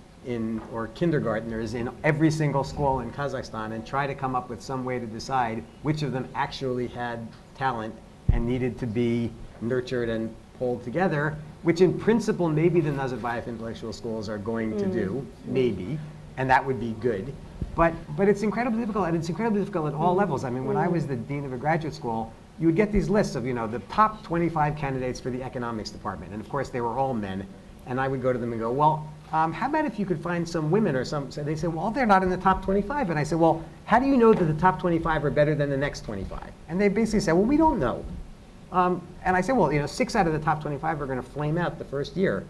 or kindergartners in every single school in Kazakhstan and try to come up with some way to decide which of them actually had talent and needed to be nurtured and pulled together, which in principle maybe the Nazarbayev intellectual schools are going to do, maybe, and that would be good. But it's incredibly difficult, and it's incredibly difficult at all levels. I mean, when I was the dean of a graduate school, you would get these lists of, you know, the top 25 candidates for the economics department, and of course they were all men. And I would go to them and go, well, how about if you could find some women or some, so they say, well, they're not in the top 25. And I said, well, how do you know that the top 25 are better than the next 25? And they basically said, well, we don't know. And I said, well, you know, 6 out of the top 25 are going to flame out the first year.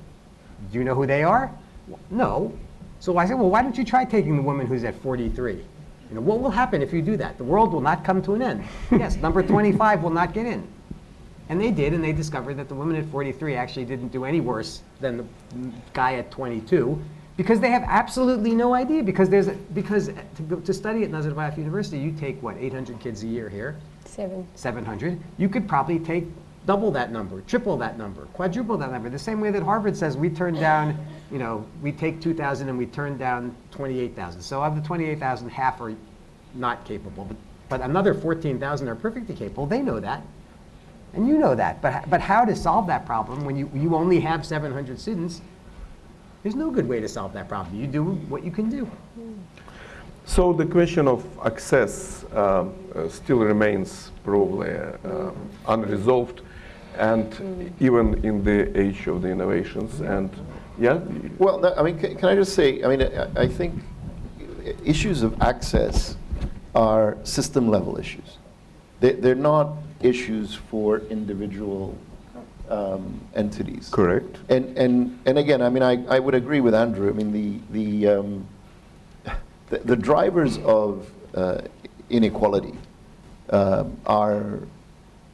Do you know who they are? Well, no. So I said, well, why don't you try taking the woman who's at 43? You know, what will happen if you do that? The world will not come to an end. Yes, number 25 will not get in. And they did, and they discovered that the woman at 43 actually didn't do any worse than the guy at 22, because they have absolutely no idea. Because to study at Nazarbayev University, you take what, 800 kids a year here? 700. You could probably take double that number, triple that number, quadruple that number. The same way that Harvard says we turn down, you know, we take 2,000 and we turn down 28,000. So of the 28,000, half are not capable, but another 14,000 are perfectly capable. They know that. And you know that, but how to solve that problem when you only have 700 students? There's no good way to solve that problem. You do what you can do. So the question of access still remains probably unresolved, and even in the age of the innovations. And yeah. Well, no, I mean, can I just say? I mean, I think issues of access are system-level issues. They're not issues for individual entities. Correct. And again, I mean, I would agree with Andrew. I mean, the drivers of inequality are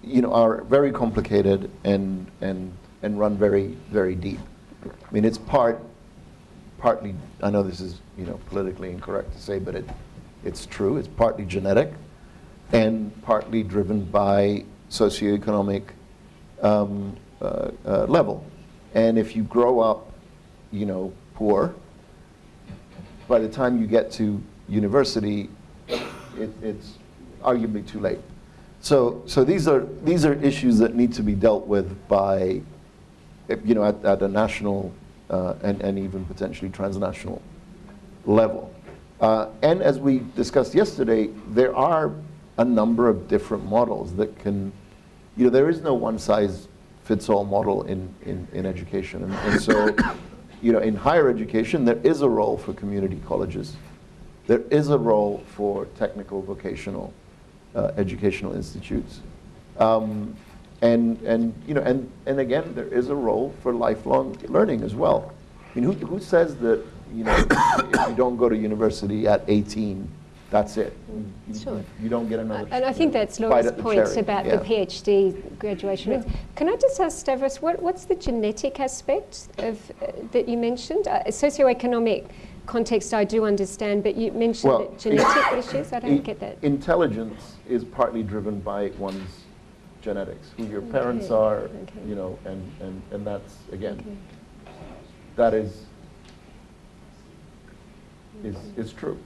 very complicated and run very, very deep. I mean, it's partly. I know this is politically incorrect to say, but it's true. It's partly genetic, and partly driven by socioeconomic level. And if you grow up, poor, by the time you get to university, it's arguably too late. So these are issues that need to be dealt with by, at a national and even potentially transnational level. And as we discussed yesterday, there are a number of different models that can, there is no one-size-fits-all model in education. And so, in higher education, there is a role for community colleges. There is a role for technical vocational educational institutes. And again, there is a role for lifelong learning as well. I mean, who says that, if you don't go to university at 18, that's it? Sure. You don't get another. And I think that's Laura's point about the PhD graduation rates. Can I just ask Stavros, what's the genetic aspect of that you mentioned? Socioeconomic context I do understand, but you mentioned that genetic issues. I don't get that. Intelligence is partly driven by one's genetics, who your parents are, and that's again, that is true.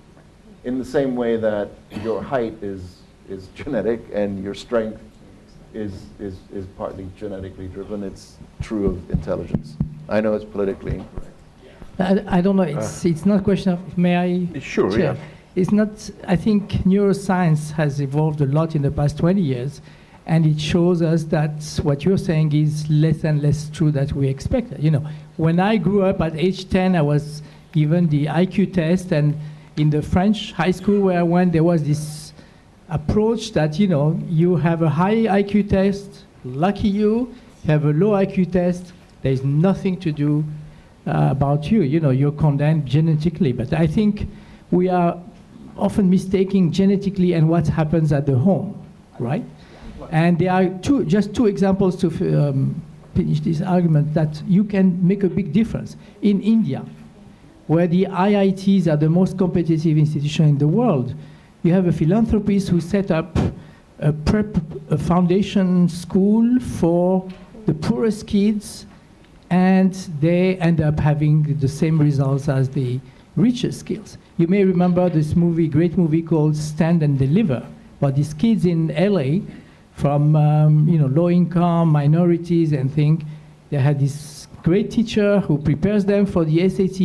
In the same way that your height is genetic and your strength is partly genetically driven, it's true of intelligence. I know it's politically incorrect. I don't know. It's not a question of may I? Sure. Chair? Yeah. It's not. I think neuroscience has evolved a lot in the past 20 years, and it shows us that what you're saying is less and less true that we expected. When I grew up at age 10, I was given the IQ test, and in the French high school where I went, there was this approach that, you have a high IQ test, lucky you have a low IQ test, there's nothing to do about you. You're condemned genetically. But I think we are often mistaking genetically and what happens at the home, right? And there are just two examples to finish this argument that you can make a big difference. In India, where the IITs are the most competitive institution in the world, you have a philanthropist who set up a foundation school for the poorest kids, and they end up having the same results as the richer skills. You may remember this movie, great movie called Stand and Deliver, about these kids in LA from low income, minorities and things. They had this great teacher who prepares them for the SAT,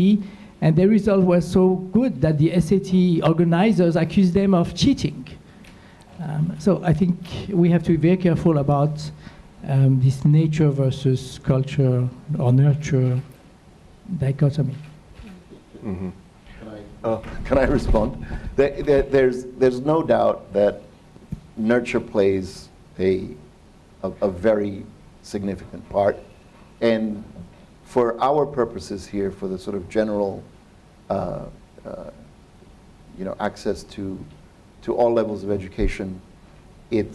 and their result was so good that the SAT organizers accused them of cheating. So I think we have to be very careful about this nature versus culture or nurture dichotomy. Mm-hmm. Can I respond? There's no doubt that nurture plays a very significant part. And for our purposes here, for the sort of general access to all levels of education, it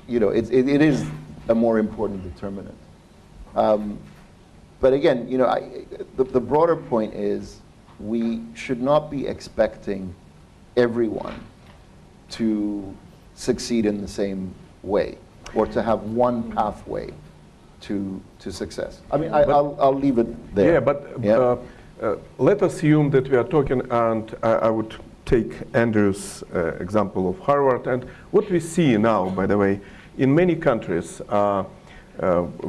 is a more important determinant. But again, the broader point is we should not be expecting everyone to succeed in the same way or to have one pathway to success. I mean, I'll leave it there. Yeah, but let's assume that we are talking, and I would take Andrew's example of Harvard, and what we see now, by the way, in many countries,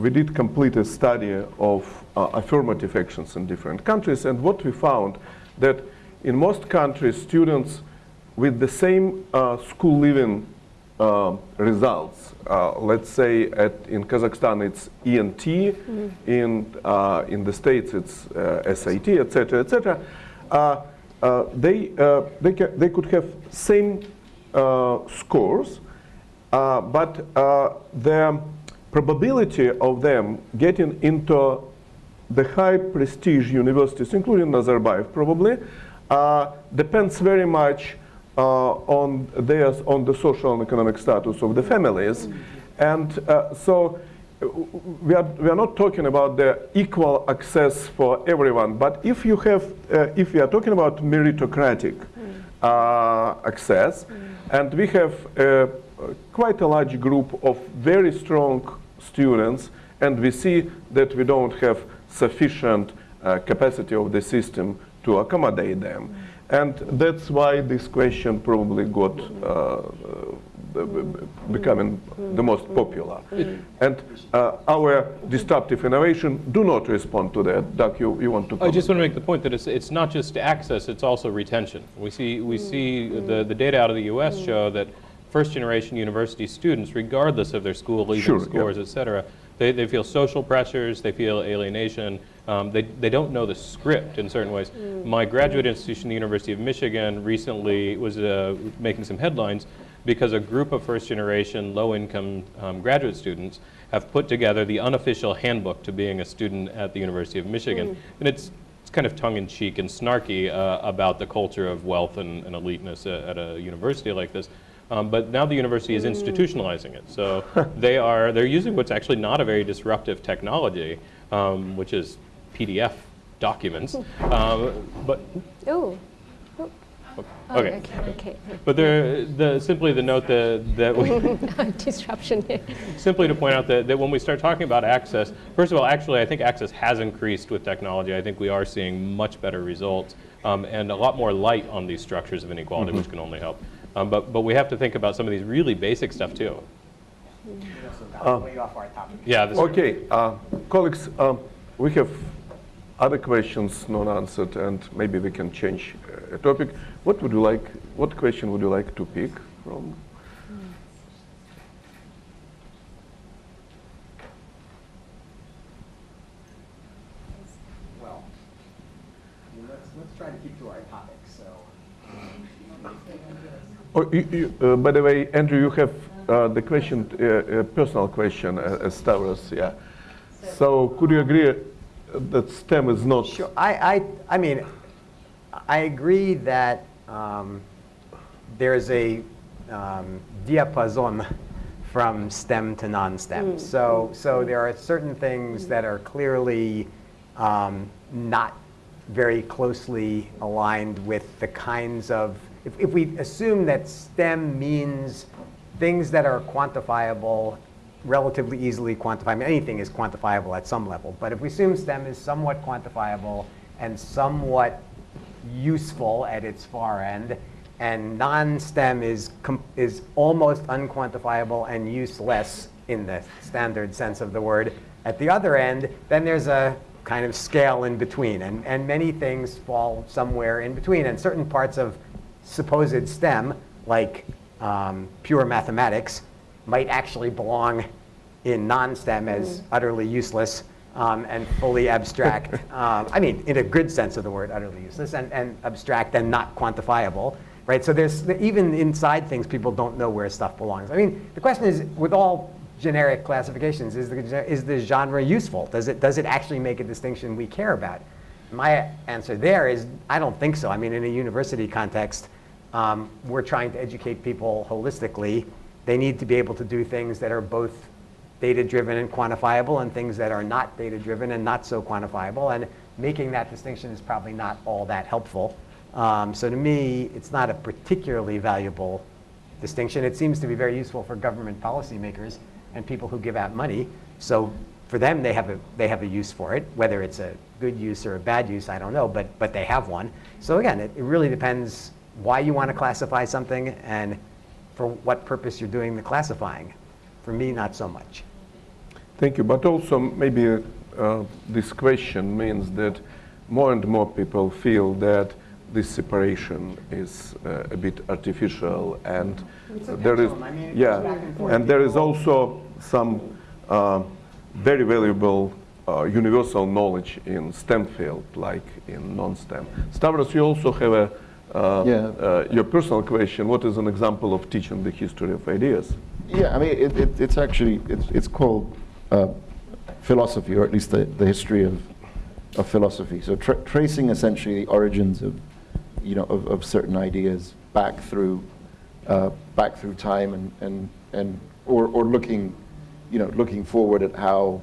we did complete a study of affirmative actions in different countries, and what we found that in most countries, students with the same school living results, let's say in Kazakhstan it's ENT, in the States it's SAT, etc., etc. They could have same scores, but the probability of them getting into the high prestige universities, including Nazarbayev probably, depends very much on the social and economic status of the families. And so we are not talking about the equal access for everyone, but if you are talking about meritocratic access, and we have quite a large group of very strong students, and we see that we don't have sufficient capacity of the system to accommodate them. And that's why this question probably got becoming the most popular. And our disruptive innovation do not respond to that. Doug, you want to comment? I just want to make the point that it's not just access, it's also retention. We see the data out of the US show that first-generation university students, regardless of their school leaving scores, et cetera, they feel social pressures, they feel alienation, they don't know the script in certain ways. My graduate institution, the University of Michigan, recently was making some headlines because a group of first-generation, low-income graduate students have put together the unofficial handbook to being a student at the University of Michigan. And it's kind of tongue-in-cheek and snarky about the culture of wealth and eliteness at a university like this. But now the university is institutionalizing it. So they're using what's actually not a very disruptive technology, which is PDF documents. Okay. But simply the note that we disruption. Simply to point out that when we start talking about access, first of all, actually I think access has increased with technology. I think we are seeing much better results and a lot more light on these structures of inequality, which can only help. But we have to think about some of these really basic stuff too. Way off our topic. Yeah. Okay, colleagues, we have other questions not answered, and maybe we can change a topic. What question would you like to pick from? Well, let's try to keep to our topic. So. By the way, Andrew, you have the question, a personal question, as Stavros, yeah. So could you agree that STEM is not? Sure. I mean, I agree that there's a diapason from STEM to non-STEM. So there are certain things that are clearly not very closely aligned with the kinds of, if we assume that STEM means things that are quantifiable relatively easily quantifiable. I mean, anything is quantifiable at some level. But if we assume STEM is somewhat quantifiable and somewhat useful at its far end, and non-STEM is almost unquantifiable and useless in the standard sense of the word at the other end, then there's a kind of scale in between. And many things fall somewhere in between. And certain parts of supposed STEM, like pure mathematics, might actually belong in non-STEM as utterly useless and fully abstract. I mean, in a good sense of the word, utterly useless, and abstract and not quantifiable. Right? So there's, even inside things, people don't know where stuff belongs. I mean, the question is, with all generic classifications, is the genre useful? Does it actually make a distinction we care about? My answer there is, I don't think so. I mean, in a university context, we're trying to educate people holistically. They need to be able to do things that are both data-driven and quantifiable, and things that are not data-driven and not so quantifiable. And making that distinction is probably not all that helpful. So to me, it's not a particularly valuable distinction. It seems to be very useful for government policymakers and people who give out money. So for them, they have a use for it. Whether it's a good use or a bad use, I don't know, but they have one. So again, it really depends why you want to classify something and for what purpose you're doing the classifying. For me, not so much. Thank you. But also maybe this question means that more and more people feel that this separation is a bit artificial, and there is, and there is also some very valuable universal knowledge in STEM field, like in non-STEM. Stavros, you also have your personal question. What is an example of teaching the history of ideas? Yeah, I mean, it's actually, it's called philosophy, or at least the history of philosophy. So tracing essentially the origins of, of certain ideas back through time, or looking, looking forward at how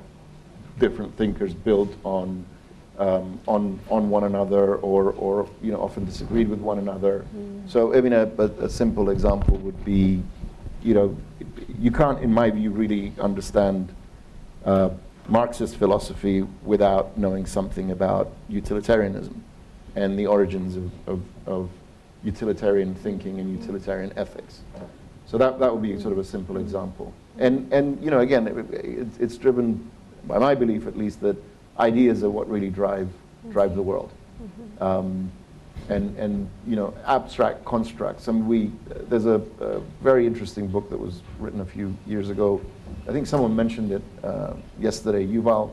different thinkers built on one another, or often disagreed with one another. So I mean, a simple example would be, you can't, in my view, really understand Marxist philosophy without knowing something about utilitarianism and the origins of utilitarian thinking and utilitarian ethics. So that would be sort of a simple example. And again, it's driven by my belief, at least, that ideas are what really drive the world. And abstract constructs. I mean, there's a very interesting book that was written a few years ago. I think someone mentioned it yesterday. Yuval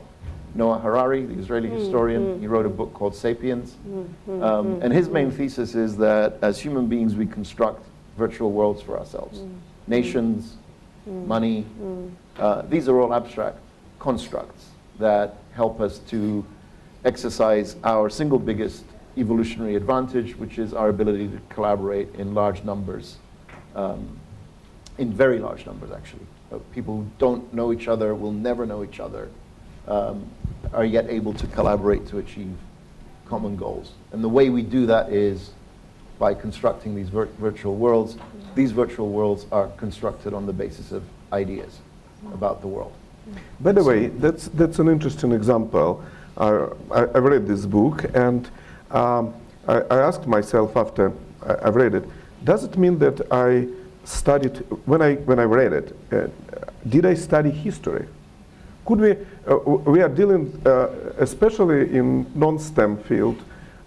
Noah Harari, the Israeli historian, he wrote a book called Sapiens. And his main thesis is that as human beings, we construct virtual worlds for ourselves. Nations, money, these are all abstract constructs that help us to exercise our single biggest evolutionary advantage, which is our ability to collaborate in large numbers, in very large numbers, actually. People who don't know each other, will never know each other, are yet able to collaborate to achieve common goals. And the way we do that is by constructing these virtual worlds. These virtual worlds are constructed on the basis of ideas about the world. By the way, that's an interesting example. I read this book, and I asked myself after I've read it, does it mean that I studied, when I read it, did I study history? Could we are dealing, especially in non-STEM field,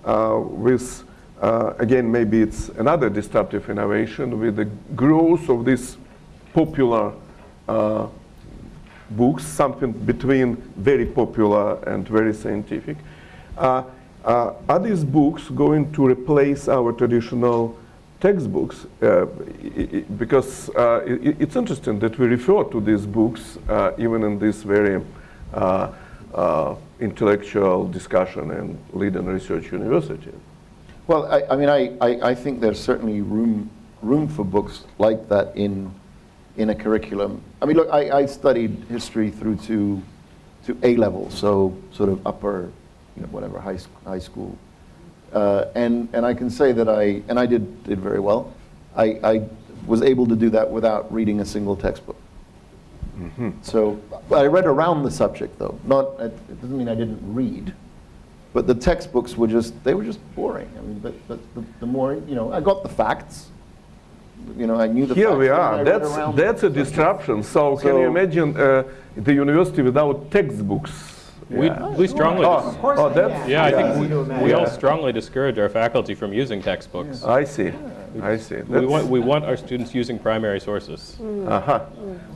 with, again, maybe it's another disruptive innovation, with the growth of these popular books, something between very popular and very scientific. Are these books going to replace our traditional textbooks? Because it's interesting that we refer to these books even in this very intellectual discussion and leading research university. Well, I think there's certainly room for books like that in a curriculum. I mean, look, I studied history through to A level, so sort of upper, whatever, high school. And I can say that I did very well. I was able to do that without reading a single textbook. So I read around the subject, though. It doesn't mean I didn't read, but the textbooks were just boring. I mean, but the more, I got the facts. I knew the Here facts. we are. That's a disruption. So can you imagine the university without textbooks? We strongly. That's I think we all strongly discourage our faculty from using textbooks. I see. We want our students using primary sources.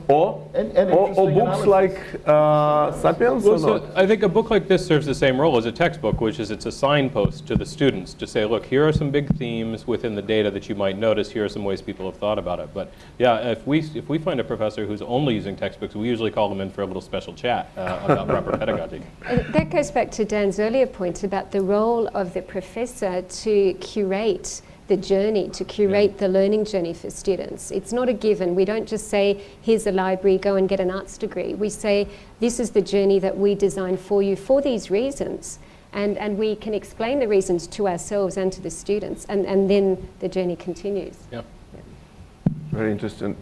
Or books like Sapiens or not? I think a book like this serves the same role as a textbook, which is it's a signpost to the students to say, look, here are some big themes within the data that you might notice. Here are some ways people have thought about it. But yeah, if we find a professor who's only using textbooks, we usually call them in for a little special chat about proper pedagogy. That goes back to Dan's earlier point about the role of the professor to curate the journey, to curate the learning journey for students. It's not a given. We don't just say, here's a library, go and get an arts degree. We say, this is the journey that we designed for you for these reasons. And we can explain the reasons to ourselves and to the students, and then the journey continues. Yeah. Very interesting.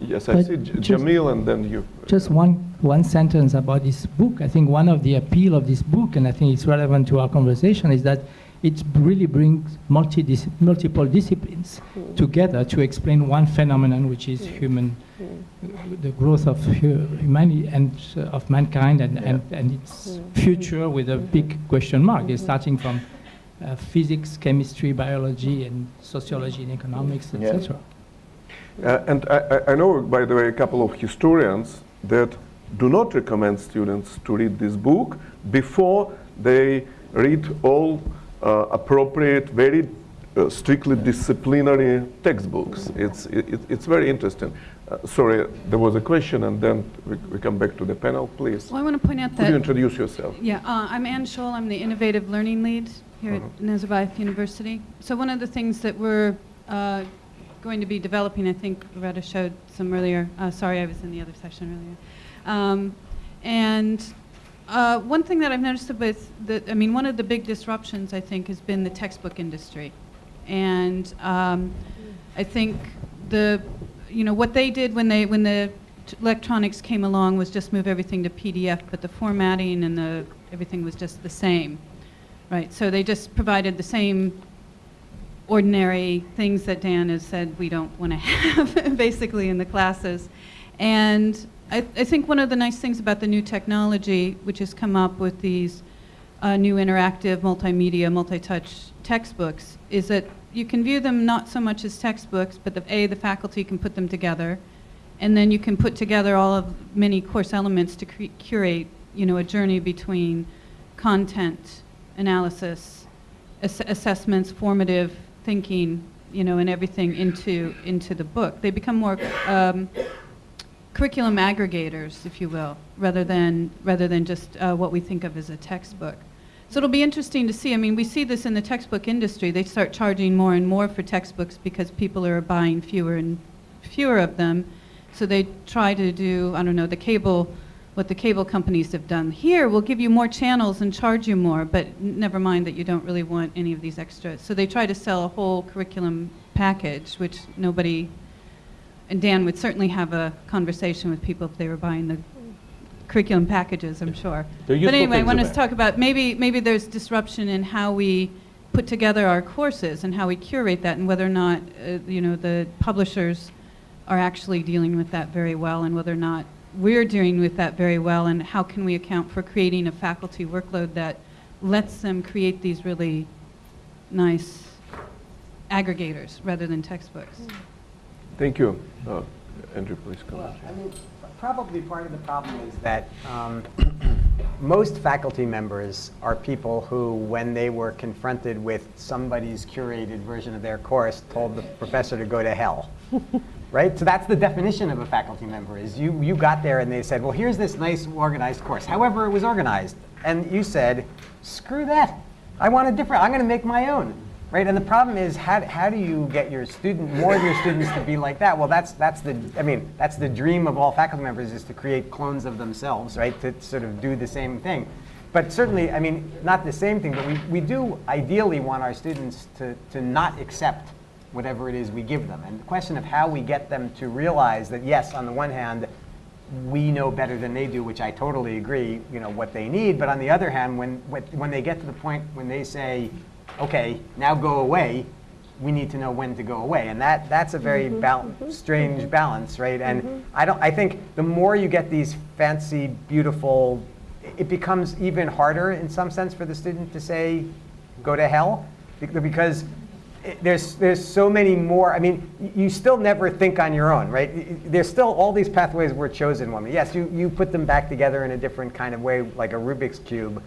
Yes, I see Jamil, and then you. Just one sentence about this book. I think one of the appeal of this book, and I think it's relevant to our conversation, is that it really brings multiple disciplines together to explain one phenomenon, which is the growth of humanity and of mankind, and its future with a big question mark. It's starting from physics, chemistry, biology, and sociology and economics, etc. And I know, by the way, a couple of historians that do not recommend students to read this book before they read all appropriate, very strictly disciplinary textbooks. It's very interesting. Sorry, there was a question, and then we come back to the panel, please. Well, I want to point out that... Could you introduce yourself? Yeah, I'm Ann Scholl. I'm the Innovative Learning Lead here at Nazarbayev University. So one of the things that we're going to be developing, I think Loretta showed some earlier. Sorry, I was in the other session earlier. One thing that I've noticed with one of the big disruptions, I think, has been the textbook industry. And I think what they did when the electronics came along was just move everything to PDF, but the formatting and everything was just the same, right? So they just provided the same ordinary things that Dan has said we don't want to have basically in the classes. And I think one of the nice things about the new technology, which has come up with these new interactive, multimedia, multi-touch textbooks, is that you can view them not so much as textbooks, but the faculty can put them together, and then you can put together all of many course elements to curate, a journey between content, analysis, assessments, formative thinking, and everything into the book. They become more curriculum aggregators, if you will, rather than just what we think of as a textbook. So it'll be interesting to see. I mean, we see this in the textbook industry. They start charging more and more for textbooks because people are buying fewer and fewer of them. So they try to do, what the cable companies have done. Here, we'll give you more channels and charge you more, but never mind that you don't really want any of these extras. So they try to sell a whole curriculum package, which nobody, and Dan would certainly have a conversation with people if they were buying the curriculum packages, I'm sure. But anyway, I want to talk about maybe there's disruption in how we put together our courses and how we curate that, and whether or not the publishers are actually dealing with that very well, and whether or not we're dealing with that very well, and how can we account for creating a faculty workload that lets them create these really nice aggregators rather than textbooks. Thank you. Andrew, please come on. Probably part of the problem is that most faculty members are people who, when they were confronted with somebody's curated version of their course, told the professor to go to hell. Right? So that's the definition of a faculty member, is you got there and they said, well, here's this nice organized course. However it was organized. And you said, screw that. I want a different, I'm going to make my own. Right? And the problem is, how do you get more of your students to be like that? Well, that's the dream of all faculty members, is to create clones of themselves, right? To sort of do the same thing. But certainly, not the same thing, but we do ideally want our students to not accept whatever it is we give them. And the question of how we get them to realize that, yes, on the one hand, we know better than they do, which I totally agree, you know, what they need. But on the other hand, when they get to the point when they say, okay, now go away, we need to know when to go away. And that's a very strange balance, right? And I think the more you get these fancy, beautiful, it becomes even harder in some sense for the student to say, go to hell, because there's so many more. I mean, you still never think on your own, right? There's still all these pathways were chosen one. Yes, you put them back together in a different kind of way, like a Rubik's Cube.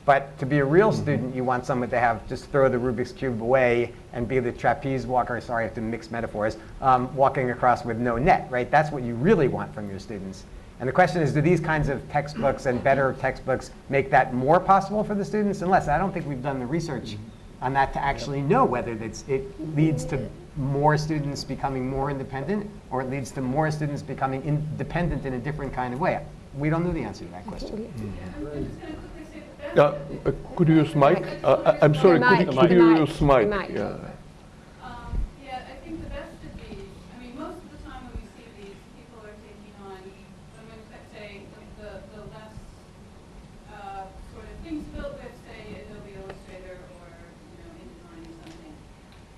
But to be a real student, you want someone to have just throw the Rubik's Cube away and be the trapeze walker, sorry, I have to mix metaphors, walking across with no net, right? That's what you really want from your students. And the question is, do these kinds of textbooks and better textbooks make that more possible for the students? And less, I don't think we've done the research on that to actually know whether it leads to more students becoming more independent, or it leads to more students becoming independent in a different kind of way. We don't know the answer to that question. Could you use mic? I'm sorry, could you use mic? Yeah, I think the best of these, I mean, most of the time when we see these, people are taking on, I'm going to say, the less sort of things built with, say, Adobe Illustrator or, you know, InDesign or something.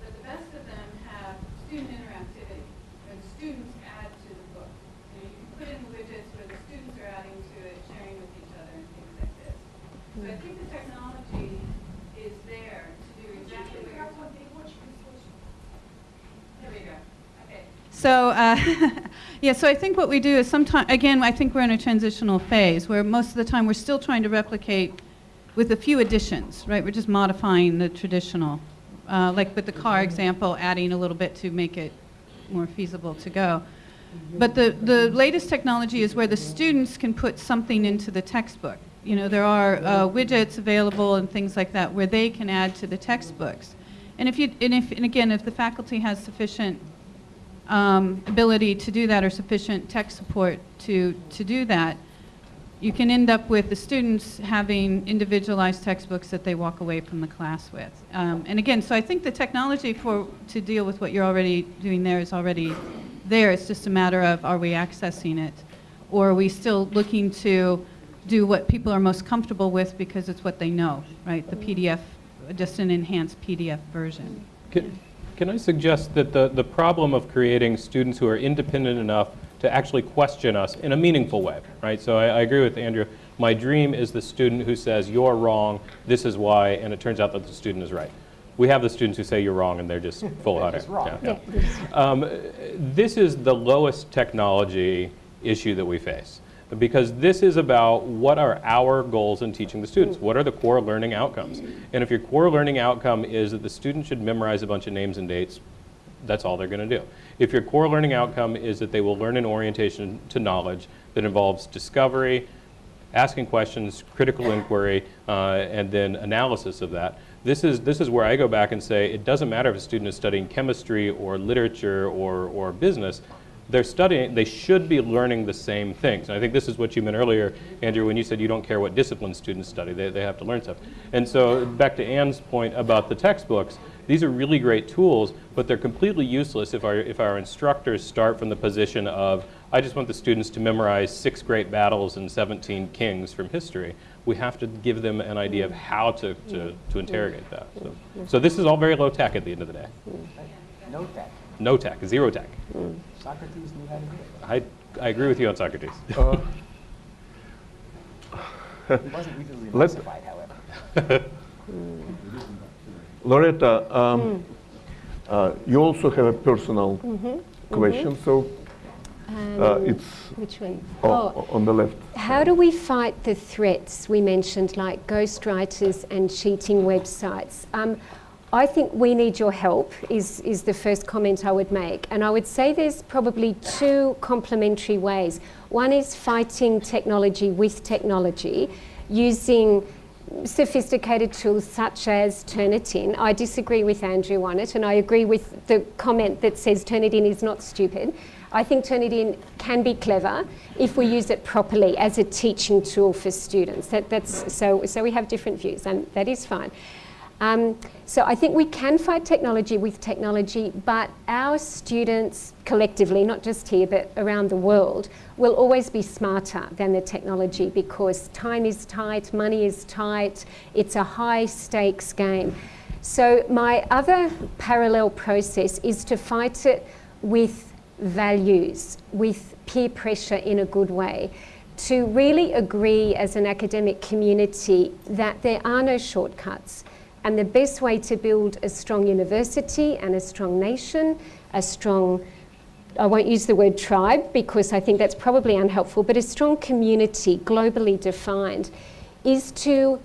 But the best of them have student interactivity, where the students add to the book. You know, you can put in widgets where the students are adding to it, sharing with each other, and things like this. So I think the technology is there to do exactly what you're talking about. There we go. Okay. So, yeah, so I think what we do is sometimes, again, I think we're in a transitional phase where most of the time we're still trying to replicate with a few additions, right? We're just modifying the traditional, like with the car example, adding a little bit to make it more feasible to go. But the latest technology is where the students can put something into the textbook. You know, there are widgets available and things like that where they can add to the textbooks. And again, if the faculty has sufficient ability to do that or sufficient tech support to do that, you can end up with the students having individualized textbooks that they walk away from the class with. And again, so I think the technology to deal with what you're already doing there is already there. It's just a matter of, are we accessing it? Or are we still looking to do what people are most comfortable with because it's what they know, right? The PDF, just an enhanced PDF version. Can I suggest that the problem of creating students who are independent enough to actually question us in a meaningful way, right? So I agree with Andrew. My dream is the student who says, you're wrong, this is why, and it turns out that the student is right. We have the students who say you're wrong and they're just full of hot air. This is the lowest technology issue that we face, because this is about what are our goals in teaching the students. What are the core learning outcomes? And if your core learning outcome is that the student should memorize a bunch of names and dates, that's all they're going to do. If your core learning outcome is that they will learn an orientation to knowledge that involves discovery, asking questions, critical inquiry, and then analysis of that, this is where I go back and say it doesn't matter if a student is studying chemistry or literature or business. They should be learning the same things. And I think this is what you meant earlier, Andrew, when you said you don't care what discipline students study, they have to learn stuff. And so back to Anne's point about the textbooks, these are really great tools, but they're completely useless if our instructors start from the position of, I just want the students to memorize 6 great battles and 17 kings from history. We have to give them an idea of how to interrogate that. So this is all very low tech at the end of the day. No tech. No tech, zero tech. Socrates knew how to do it. I agree with you on Socrates. He wasn't easily emulsified, however. Loretta, you also have a personal question, so it's which one? On the left. How do we fight the threats we mentioned, like ghostwriters and cheating websites? I think we need your help is the first comment I would make. And I would say there's probably 2 complementary ways. One is fighting technology with technology, using sophisticated tools such as Turnitin. I disagree with Andrew on it, and I agree with the comment that says Turnitin is not stupid. I think Turnitin can be clever if we use it properly as a teaching tool for students. So we have different views, and that is fine. So I think we can fight technology with technology, but our students collectively, not just here but around the world, will always be smarter than the technology because time is tight, money is tight, it's a high stakes game. So my other parallel process is to fight it with values, with peer pressure in a good way, to really agree as an academic community that there are no shortcuts. And the best way to build a strong university and a strong nation, a strong, I won't use the word tribe because I think that's probably unhelpful, but a strong community globally defined is to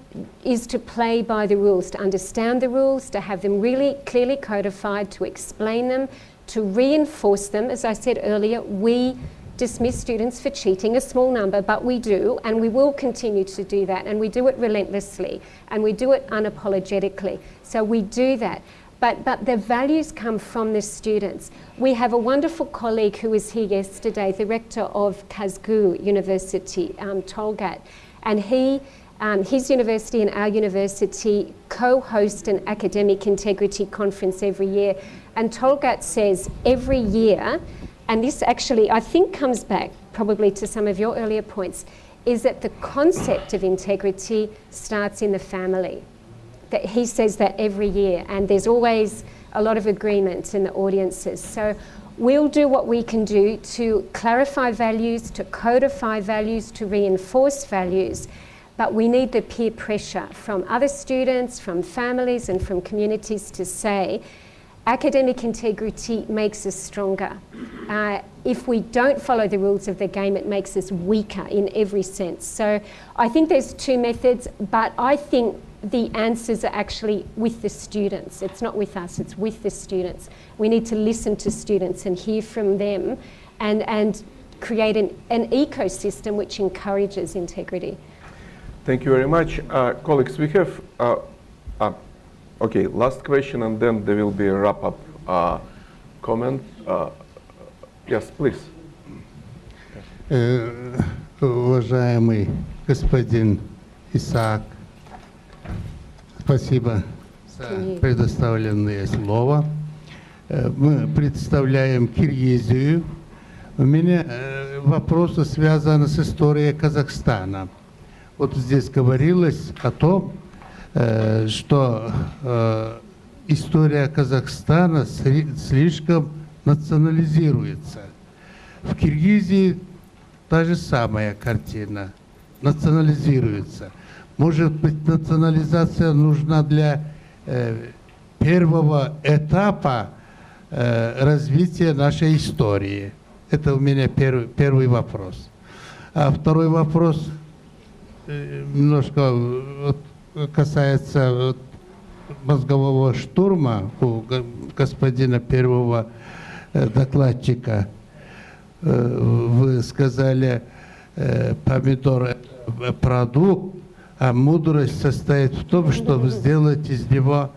play by the rules, to understand the rules, to have them really clearly codified, to explain them, to reinforce them. As I said earlier, we dismiss students for cheating, a small number, but we do, and we will continue to do that, and we do it relentlessly, and we do it unapologetically. So we do that. But the values come from the students. We have a wonderful colleague who was here yesterday, the rector of Kazgu University, Tolgat, and his university and our university co-host an academic integrity conference every year. And Tolgat says every year, and this actually I think comes back probably to some of your earlier points, is that the concept of integrity starts in the family. That he says that every year, and there's always a lot of agreement in the audiences. So we'll do what we can do to clarify values, to codify values, to reinforce values, but we need the peer pressure from other students, from families, and from communities to say, academic integrity makes us stronger. If we don't follow the rules of the game, it makes us weaker in every sense. So I think there's two methods, but I think the answers are actually with the students. It's not with us, it's with the students. We need to listen to students and hear from them and create an ecosystem which encourages integrity. Thank you very much. Colleagues, we have okay, last question, and then there will be a wrap-up comment. Yes, please. Уважаемый господин Исаак, спасибо за предоставленное слово. Мы представляем Киргизию. У меня вопросы связаны с историей Казахстана. Вот здесь говорилось о том, что история Казахстана слишком национализируется. В Киргизии та же самая картина, национализируется. Может быть, национализация нужна для первого этапа развития нашей истории. Это у меня первый вопрос. А второй вопрос немножко касается мозгового штурма у господина первого докладчика. Вы сказали, помидор – продукт, а мудрость состоит в том, чтобы сделать из него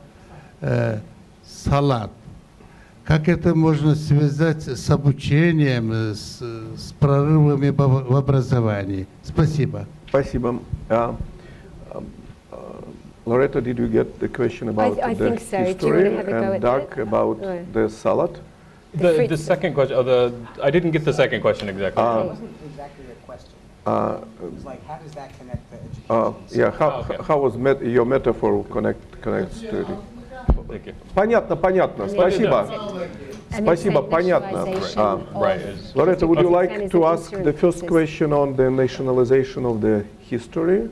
салат. Как это можно связать с обучением, с прорывами в образовании? Спасибо. Спасибо. Loretta, did you get the question about I the think so. history? Do you want to have a go and at Doug that? about the salad? The second question, I didn't get the second question exactly. It wasn't exactly a question. It was like, how does that connect to education? Yeah, how was your metaphor connects to it? Thank you. Понятно. Спасибо. Спасибо, понятно. Loretta, would you like to ask the first question on the nationalization of the history?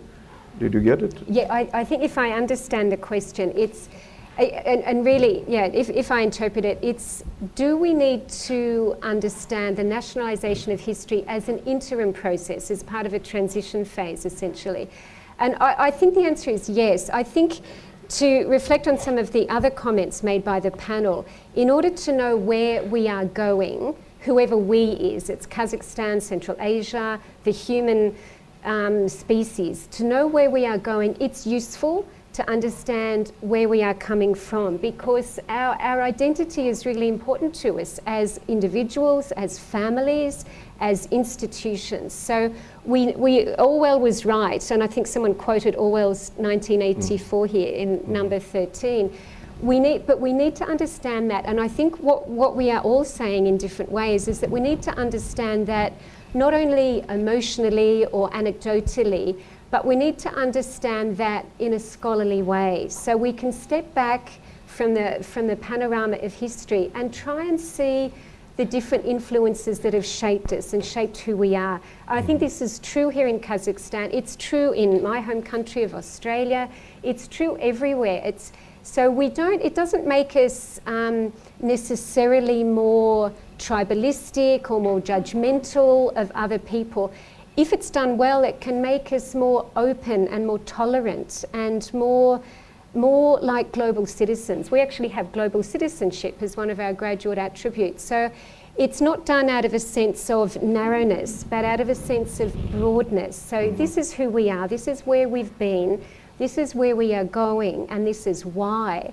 Did you get it? Yeah, I think if I understand the question, it's, and really, yeah, if I interpret it, it's, do we need to understand the nationalisation of history as an interim process, as part of a transition phase, essentially? And I think the answer is yes. I think to reflect on some of the other comments made by the panel, in order to know where we are going, whoever we is, it's Kazakhstan, Central Asia, the human species, to know where we are going, it's useful to understand where we are coming from, because our identity is really important to us as individuals, as families, as institutions. So Orwell was right, and I think someone quoted Orwell's 1984 here in number 13. But we need to understand that, and I think what we are all saying in different ways is that we need to understand that not only emotionally or anecdotally, but we need to understand that in a scholarly way. So we can step back from the panorama of history and try and see the different influences that have shaped us and shaped who we are. I think this is true here in Kazakhstan. It's true in my home country of Australia. It's true everywhere. It doesn't make us necessarily more tribalistic or more judgmental of other people. If it's done well, it can make us more open and more tolerant and more like global citizens. We actually have global citizenship as one of our graduate attributes. So it's not done out of a sense of narrowness, but out of a sense of broadness. So this is who we are, this is where we've been, this is where we are going, and this is why.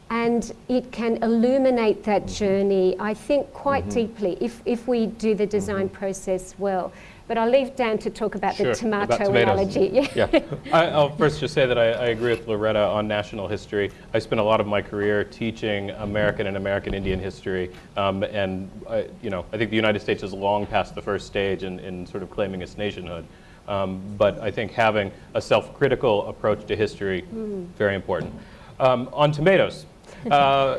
And it can illuminate that journey, I think, quite deeply if we do the design process well. But I'll leave Dan to talk about the tomato analogy. Yeah. I'll first just say that I agree with Loretta on national history. I spent a lot of my career teaching American and American Indian history, and I think the United States is long past the first stage in sort of claiming its nationhood. But I think having a self-critical approach to history, very important. On tomatoes, I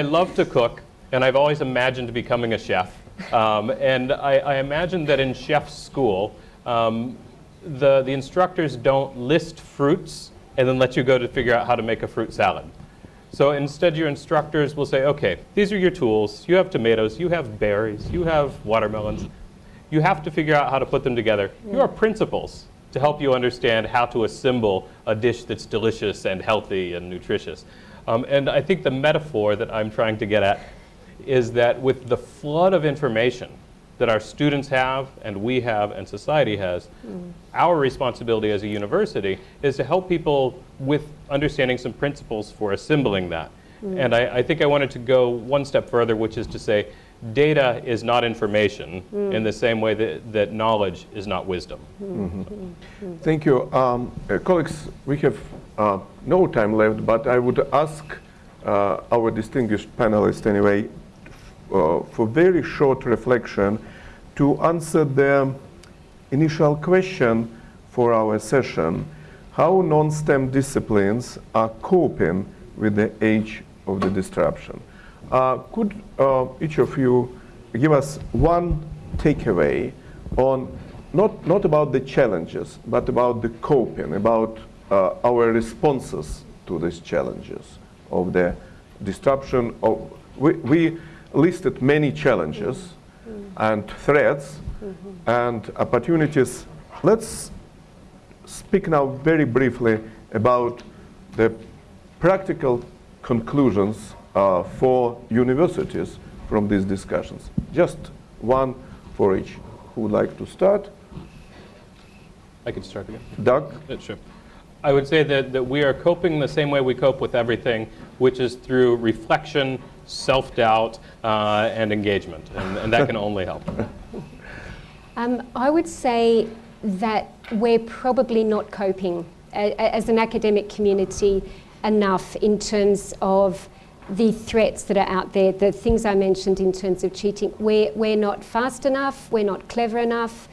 love to cook, and I've always imagined becoming a chef. And I imagine that in chef school, the instructors don't list fruits and then let you go to figure out how to make a fruit salad. So instead, your instructors will say, okay, these are your tools. You have tomatoes, you have berries, you have watermelons. You have to figure out how to put them together. Here are principles to help you understand how to assemble a dish that's delicious and healthy and nutritious. And I think the metaphor that I'm trying to get at is that with the flood of information that our students have and we have and society has, our responsibility as a university is to help people with understanding some principles for assembling that. And I think I wanted to go one step further, which is to say data is not information in the same way that knowledge is not wisdom. Thank you. Colleagues, we have no time left, but I would ask our distinguished panelists anyway for very short reflection to answer the initial question for our session: how non-STEM disciplines are coping with the age of the disruption. Could each of you give us one takeaway on not about the challenges, but about the coping, about our responses to these challenges of the disruption of, we listed many challenges and threats and opportunities. Let's speak now very briefly about the practical conclusions for universities from these discussions. Just one for each. Who would like to start? I can start again. Doug? Sure. I would say that we are coping the same way we cope with everything, which is through reflection, self-doubt, and engagement, and that can only help. I would say that we're probably not coping as an academic community enough in terms of the threats that are out there, the things I mentioned in terms of cheating. We're not fast enough, we're not clever enough,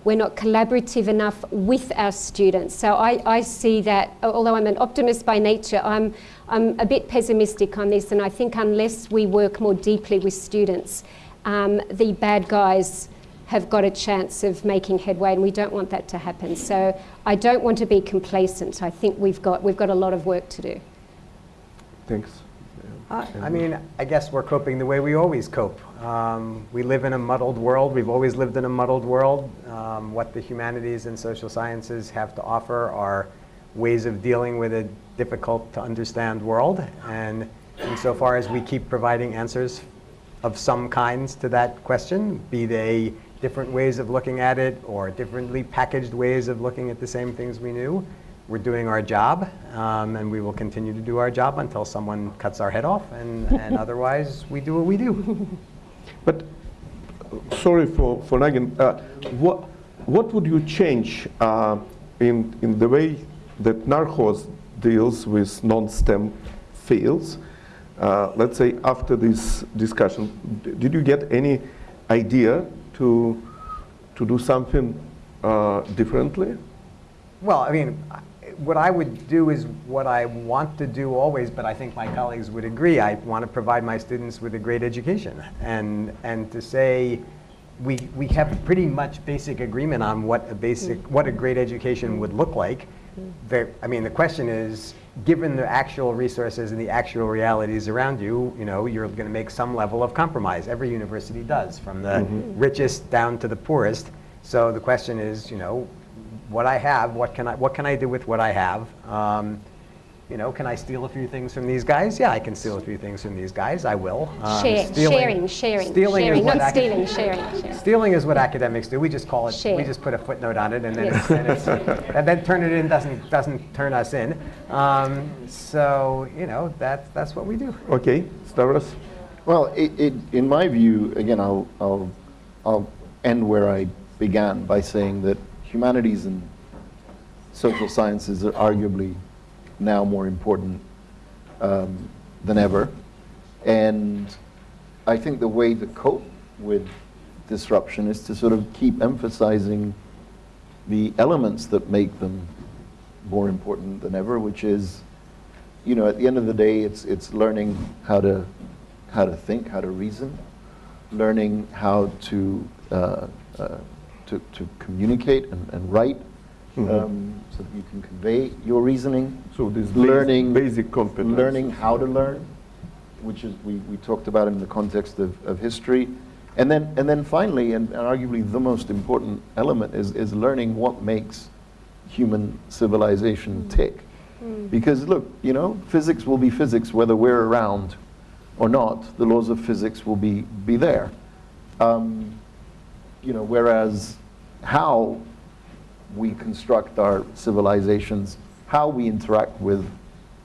we're not collaborative enough with our students. So I see that, although I'm an optimist by nature, I'm a bit pessimistic on this, and I think unless we work more deeply with students, the bad guys have got a chance of making headway, and we don't want that to happen. So I don't want to be complacent. I think we've got a lot of work to do. Thanks. I mean, I guess we're coping the way we always cope. We live in a muddled world. We've always lived in a muddled world. What the humanities and social sciences have to offer are ways of dealing with a difficult to understand world. And insofar as we keep providing answers of some kinds to that question, be they different ways of looking at it or differently packaged ways of looking at the same things we knew, we're doing our job, and we will continue to do our job until someone cuts our head off, and otherwise we do what we do. But sorry for nagging. What would you change in the way that Narcos deals with non-STEM fields? Let's say after this discussion, did you get any idea to do something differently? Well, I mean, what I would do is what I want to do always, but I think my colleagues would agree. I want to provide my students with a great education, and to say we have pretty much basic agreement on what a great education would look like. I mean, the question is, given the actual resources and the actual realities around you, you're going to make some level of compromise. Every university does, from the richest down to the poorest. So the question is, what I have, what can I do with what I have? Can I steal a few things from these guys? Yeah, I can steal a few things from these guys. I will. Sharing, not stealing, sharing. Stealing is what academics do. We just call it. Share. We just put a footnote on it, and then and then turn it in doesn't turn us in. So that's what we do. Okay, Stavros. Well, in my view, again, I'll end where I began by saying that humanities and social sciences are arguably now more important than ever. And I think the way to cope with disruption is to sort of keep emphasizing the elements that make them more important than ever, which is, at the end of the day, it's learning how to think, how to reason, learning how to communicate and write, so that you can convey your reasoning. So this basic competence. Learning how to learn, which is we talked about in the context of history. And then finally, and arguably the most important element is learning what makes human civilization tick. Because look, physics will be physics whether we're around or not. The laws of physics will be there. Whereas how we construct our civilizations, how we interact with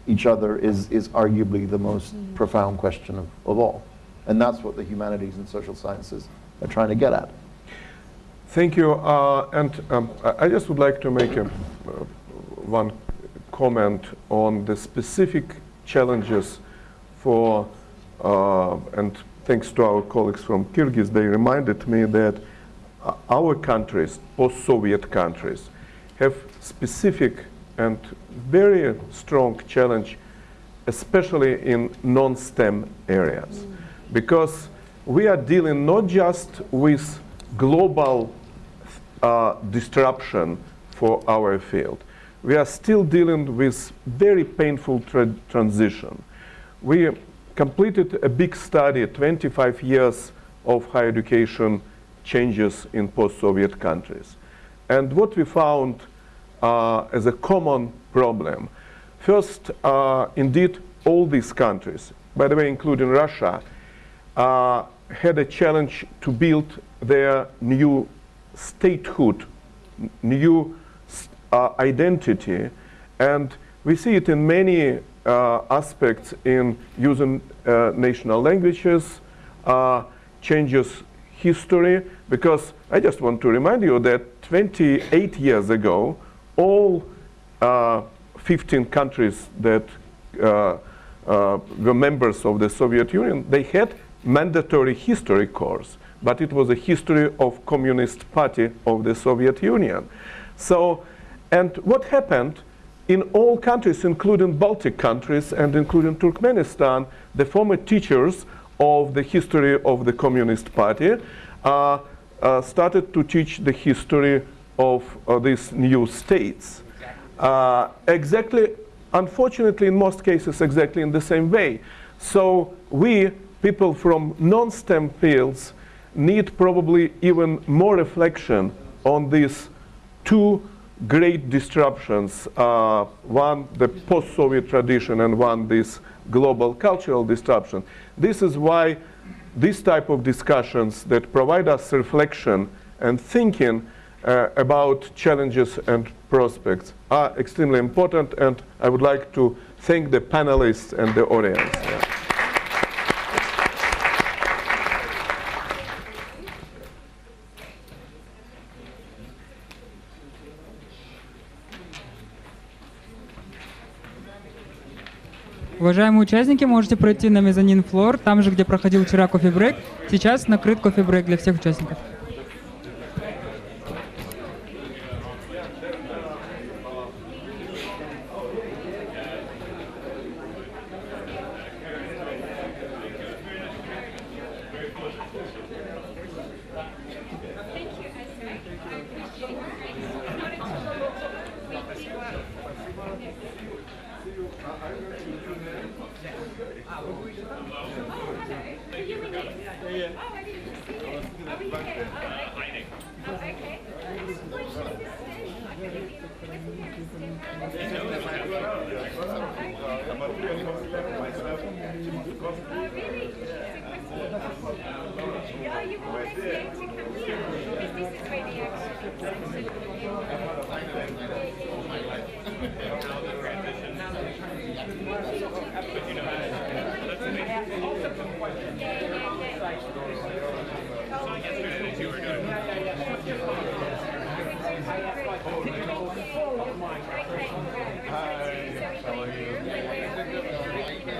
each other is arguably the most profound question of all. And that's what the humanities and social sciences are trying to get at. Thank you. I just would like to make one comment on the specific challenges for, and thanks to our colleagues from Kyrgyz, they reminded me that our countries, post-Soviet countries, have specific and very strong challenge, especially in non-STEM areas. Because we are dealing not just with global disruption for our field. We are still dealing with very painful transition. We completed a big study, 25 years of higher education changes in post-Soviet countries. And what we found as a common problem, first, indeed, all these countries, by the way, including Russia, had a challenge to build their new statehood, new identity. And we see it in many aspects in using national languages, changes history, because I just want to remind you that 28 years ago, all 15 countries that were members of the Soviet Union, they had mandatory history course, but it was a history of Communist Party of the Soviet Union. So, and what happened in all countries, including Baltic countries and including Turkmenistan, the former teachers of the history of the Communist Party started to teach the history of these new states. Exactly, unfortunately, in most cases, exactly in the same way. So we, people from non-STEM fields, need probably even more reflection on these two great disruptions. One, the post-Soviet tradition, and one, this global cultural disruption. This is why this type of discussions that provide us reflection and thinking about challenges and prospects are extremely important, and I would like to thank the panelists and the audience. Уважаемые участники, можете пройти на мезонин флор, там же, где проходил вчера кофе-брейк. Сейчас накрыт кофе-брейк для всех участников. Really?